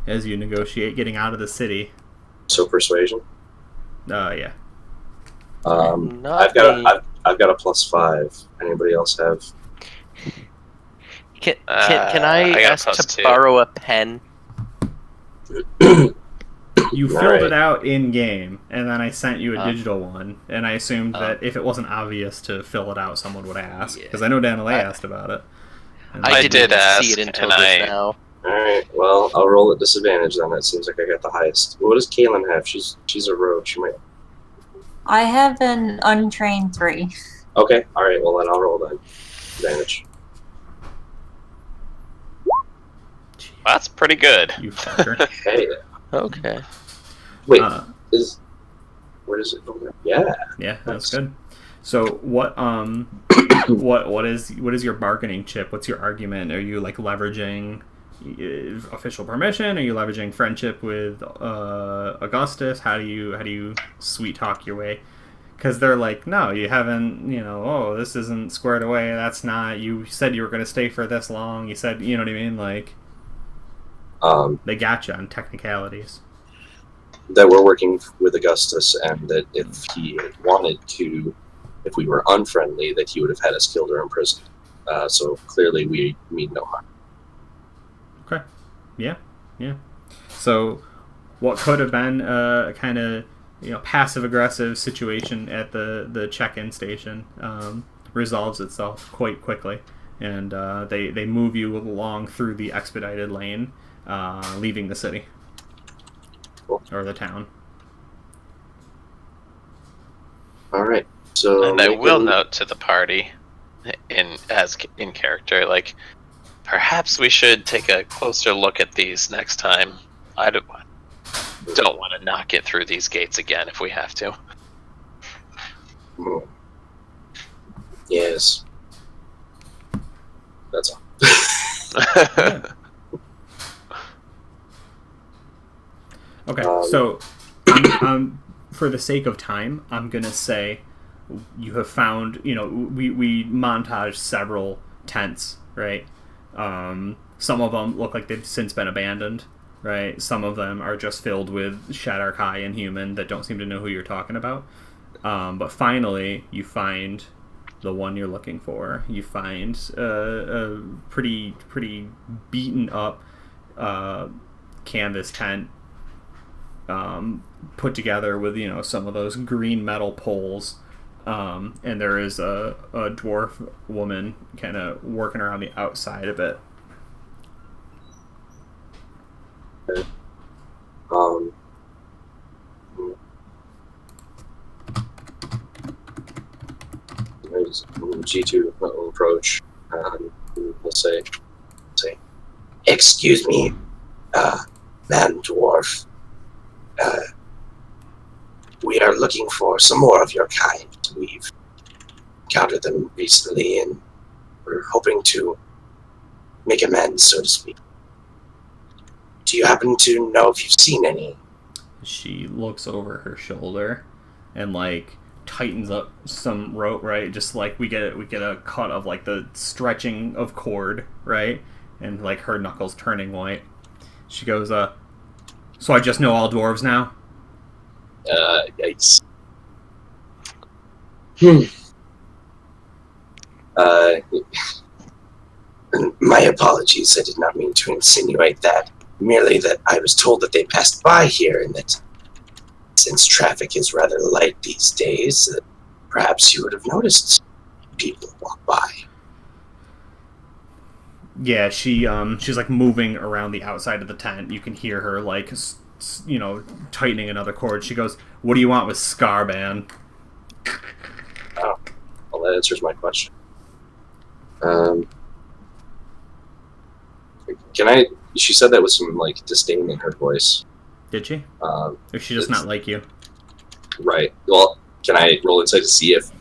as you negotiate getting out of the city. So persuasion. Yeah. Not I've got me. I've got a +5. Anybody else have? Can I I got ask to +2. borrow a pen? You filled Alright. it out in game, and then I sent you a digital one, and I assumed Oh. that if it wasn't obvious to fill it out, someone would ask. Yeah. Because I know Danley asked about it. And I didn't did even ask, see it until and just I- now. Alright, well, I'll roll at disadvantage then. That seems like I got the highest. What does Kaylin have? She's a rogue. She might. I have an untrained 3. Okay, alright, well then I'll roll then. Advantage. That's pretty good. You fucker. Hey, Okay. wait, Uh, where does it go? Yeah. Yeah, that's good. So what what is your bargaining chip? What's your argument? Are you like leveraging official permission? Are you leveraging friendship with Augustus? How do you sweet talk your way? Because they're like, no, you haven't, oh, this isn't squared away. That's not. You said you were going to stay for this long. You said, you know what I mean? Like, they got you on technicalities. That we're working with Augustus, and that if he had wanted to, if we were unfriendly, that he would have had us killed or imprisoned. So clearly we mean no harm. Okay. Yeah. So what could have been a kind of passive aggressive situation at the check-in station resolves itself quite quickly, and they move you along through the expedited lane, leaving the city. Cool. Or the town. Alright, so... And I will note to the party, in character, like, perhaps we should take a closer look at these next time. I don't want to not get through these gates again if we have to. Yes. That's all. Yeah. Okay, so for the sake of time, I'm gonna say you have found. We montage several tents, right? Some of them look like they've since been abandoned, right? Some of them are just filled with Shadar Kai and human that don't seem to know who you're talking about. But finally, you find the one you're looking for. You find a pretty beaten up canvas tent. Put together with some of those green metal poles, and there is a dwarf woman kind of working around the outside of it. G2 will approach. We'll say, "Excuse me, man dwarf. We are looking for some more of your kind. We've encountered them recently, and we're hoping to make amends, so to speak. Do you happen to know if you've seen any?" She looks over her shoulder and tightens up some rope, right? Just like we get a cut of like the stretching of cord, right? And like her knuckles turning white. She goes, so I just know all dwarves now? Yikes. My apologies, I did not mean to insinuate that. Merely that I was told that they passed by here, and that since traffic is rather light these days, perhaps you would have noticed people walk by. Yeah, she's like moving around the outside of the tent. You can hear her like, tightening another cord. She goes, "What do you want with Scarban?" Oh, well, that answers my question. Can I? She said that with some like disdain in her voice. Did she? Or she does not like you? Right. Well, can I roll insight to see if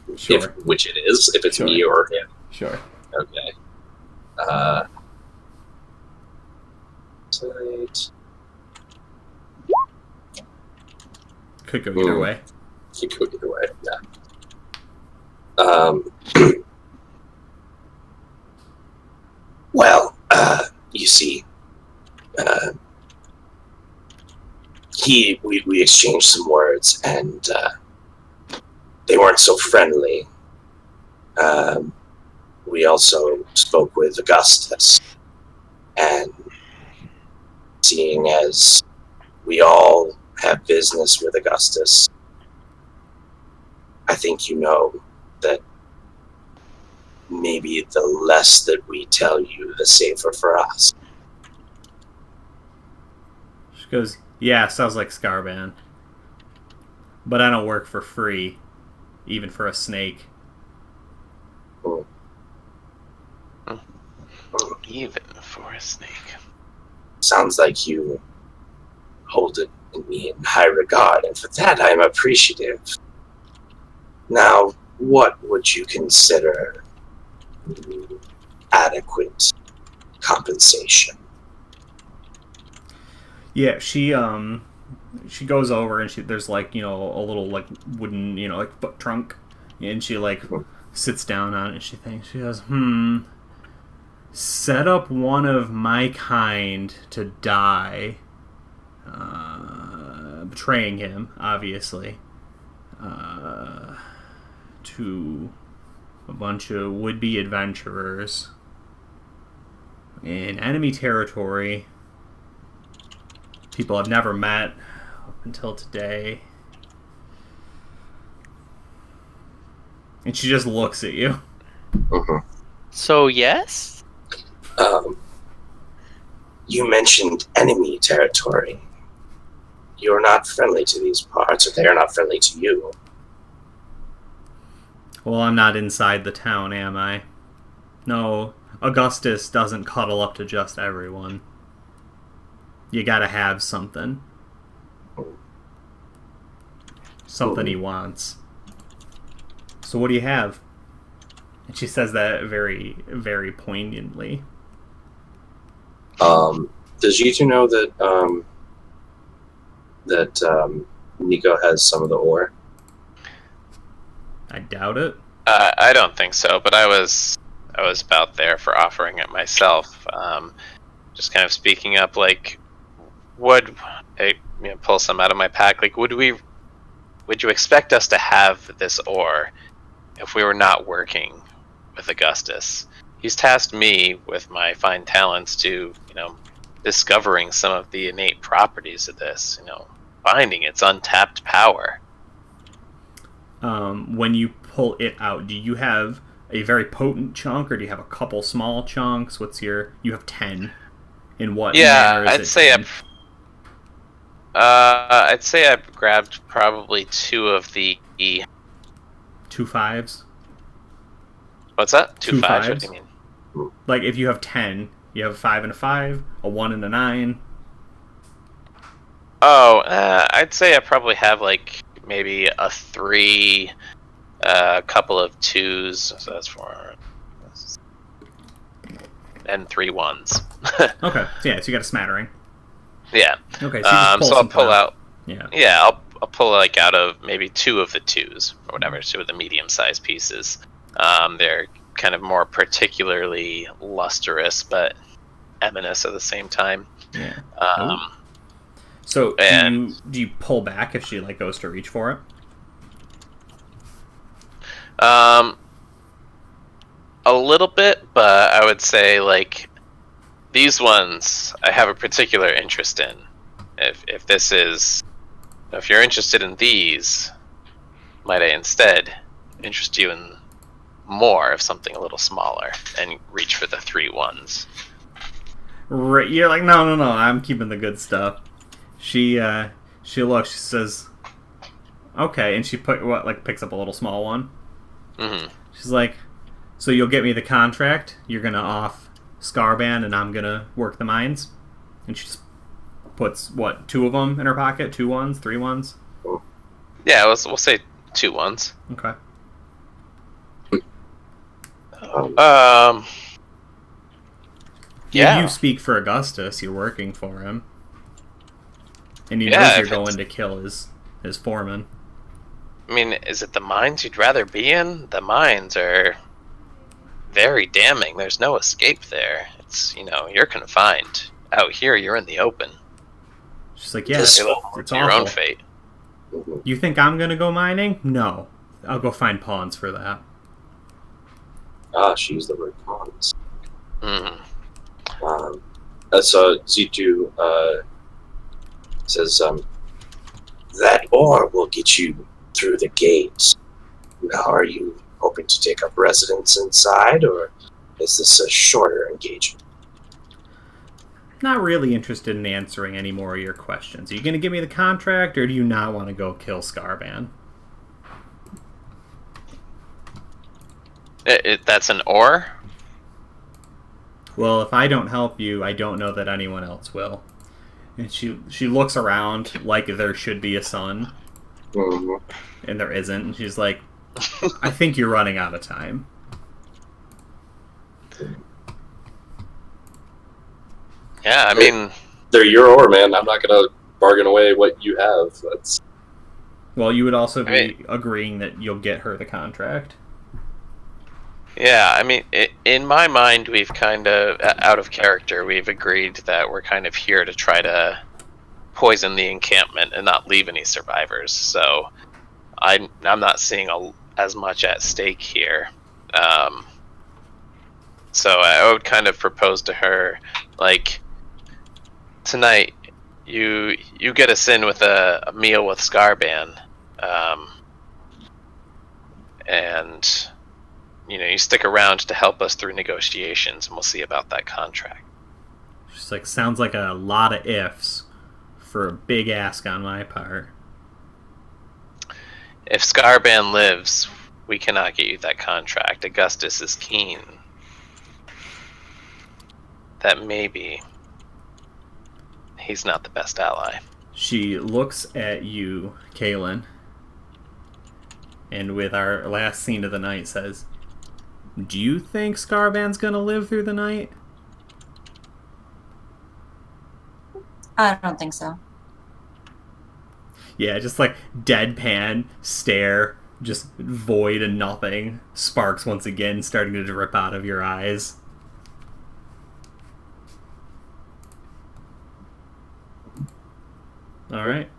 which it is, if it's me or him? Sure. Okay. Insight. Could go either way. Could go either way. Yeah. Well, you see, we exchanged some words, and they weren't so friendly. We also spoke with Augustus, and seeing as we all have business with Augustus, I think you know that maybe the less that we tell you, the safer for us. She goes, "Yeah, sounds like Scarban. But I don't work for free, even for a snake." Even for a snake. Sounds like you hold it in me in high regard, and for that I am appreciative. Now, what would you consider adequate compensation? Yeah, she goes over and there's like, a little like wooden, like foot trunk, and she like sits down on it and she thinks. She goes, set up one of my kind to die, betraying him, obviously, to a bunch of would-be adventurers in enemy territory, people I've never met up until today. And she just looks at you. So, yes? You mentioned enemy territory. You're not friendly to these parts, or they are not friendly to you. Well, I'm not inside the town, am I? No, Augustus doesn't cuddle up to just everyone. You gotta have something. Something he wants. So what do you have? And she says that very, very poignantly. Does G2 know that Nico has some of the ore? I doubt it. I don't think so, but I was about there for offering it myself. Just kind of speaking up, like, would I pull some out of my pack? Like, would you expect us to have this ore if we were not working with Augustus? He's tasked me with my fine talents to, discovering some of the innate properties of this, finding its untapped power. When you pull it out, do you have a very potent chunk, or do you have a couple small chunks? You have 10. In what manner is I'd it say 10? I'd say I grabbed probably 2 of the 2 5s? What's that? 2 5s? What 5s? do you mean? Like, if you have 10, you have a 5 and a 5, a 1 and a 9. Oh, I'd say I probably have like maybe a 3, a couple of 2s, so that's 4, and 3 1s. Okay, so yeah, so you got a smattering. Yeah. Okay, so you just pull so I'll pull out. Yeah. Yeah, pull like out of maybe 2 of the 2s or whatever, 2 of the medium-sized pieces. They're kind of more particularly lustrous, but ominous at the same time. Yeah. Um, So and- do you pull back if she like goes to reach for it? A little bit, but I would say like these ones I have a particular interest in. If you're interested in these, might I instead interest you in more of something a little smaller and reach for the 3 ones? Right. You're like, no. I'm keeping the good stuff. She looks. She says, "Okay," and she picks up a little small one. Mm-hmm. She's like, "So you'll get me the contract. You're gonna off Scarban, and I'm gonna work the mines." And she just puts 2 of them in her pocket. 2 ones, 3 ones. Yeah, we'll say 2 ones. Okay. Yeah. You speak for Augustus. You're working for him, and he Yeah, knows you're if going to kill his foreman. I mean, is it the mines you'd rather be in? The mines are very damning. There's no escape there. It's, you're confined. Out here, you're in the open. She's like, yeah, This- You're left it's to your own awful. fate. You think I'm gonna go mining? No. I'll go find pawns for that. She used the word pawns. Mm. So Z2 says, that ore will get you through the gates. Now, are you hoping to take up residence inside, or is this a shorter engagement? Not really interested in answering any more of your questions. Are you gonna give me the contract, or do you not want to go kill Scarban? That's an ore? Well, if I don't help you, I don't know that anyone else will. And she looks around like there should be a sun, Mm-hmm. and there isn't. And she's like, I think you're running out of time. Yeah, I mean, They're your ore, man. I'm not going to bargain away what you have. That's Well, you would also be Right. agreeing that you'll get her the contract. yeah, I mean, in my mind, we've kind of, out of character, we've agreed that we're kind of here to try to poison the encampment and not leave any survivors. So I'm not seeing as much at stake here. So I would kind of propose to her, like, tonight, you get us in with a meal with Scarban, and you stick around to help us through negotiations, and we'll see about that contract. She's like, sounds like a lot of ifs for a big ask on my part. If Scarban lives, we cannot get you that contract. Augustus is keen that maybe he's not the best ally. She looks at you, Kaylin, and with our last scene of the night says, do you think Scarban's gonna live through the night? I don't think so. Yeah, just like deadpan stare, just void and nothing. Sparks once again starting to drip out of your eyes. Alright.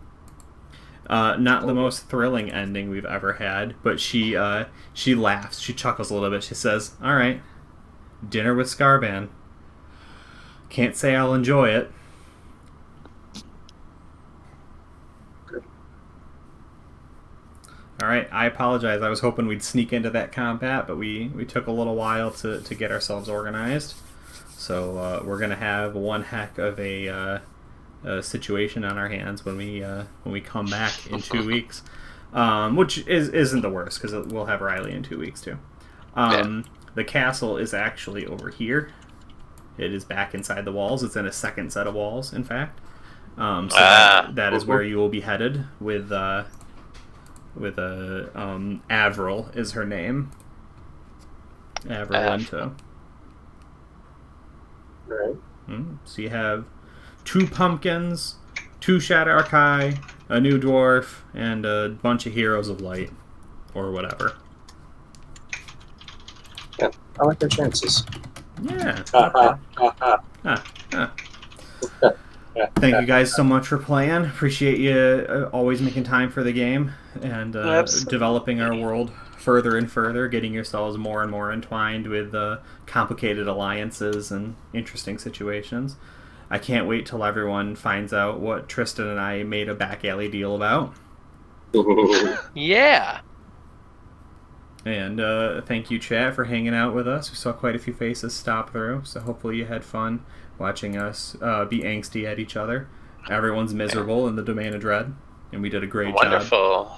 Not the most thrilling ending we've ever had, but she laughs. She chuckles a little bit. She says, alright, dinner with Scarban. Can't say I'll enjoy it. Alright, I apologize. I was hoping we'd sneak into that combat, but we took a little while to get ourselves organized. So we're going to have one heck of a situation on our hands when we come back in 2 weeks, which isn't the worst because we'll have Riley in 2 weeks too. The castle is actually over here. It is back inside the walls. It's in a second set of walls, in fact. So that is where you will be headed with Avril is her name. Avril Linto. right. So you have 2 pumpkins, 2 Shadow Archai, a new dwarf, and a bunch of heroes of light, or whatever. Yeah, I like our chances. Yeah. Ha ha ha ha. Ah, ah. Thank you guys so much for playing. Appreciate you always making time for the game and developing our world further and further, getting yourselves more and more entwined with complicated alliances and interesting situations. I can't wait till everyone finds out what Tristan and I made a back alley deal about. Yeah. And thank you, chat, for hanging out with us. We saw quite a few faces stop through, so hopefully you had fun watching us be angsty at each other. Everyone's miserable in the Domain of Dread, and we did a great job.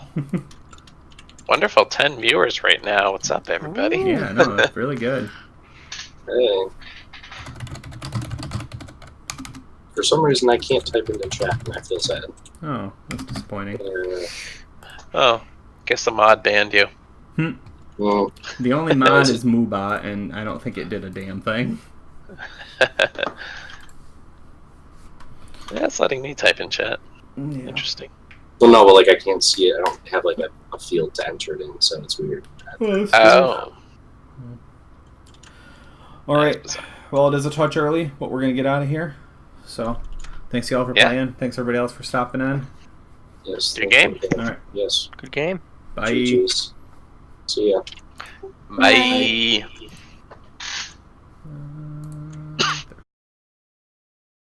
Wonderful 10 viewers right now. What's up, everybody? Ooh. Yeah, no, it's really good. Hey. For some reason, I can't type into chat, and I feel sad. Oh, that's disappointing. Oh, guess the mod banned you. Well, The only mod is Moobot, and I don't think it did a damn thing. Yeah, it's letting me type in chat. Yeah. Interesting. well, no, but like I can't see it. I don't have like a field to enter it in, so it's weird. Oh. All right. Well, it is a touch early, but we're gonna get out of here. So, thanks y'all for playing. Thanks everybody else for stopping in. Yes. Good game. All right. Yes. Good game. Bye. GG's. See ya. Bye.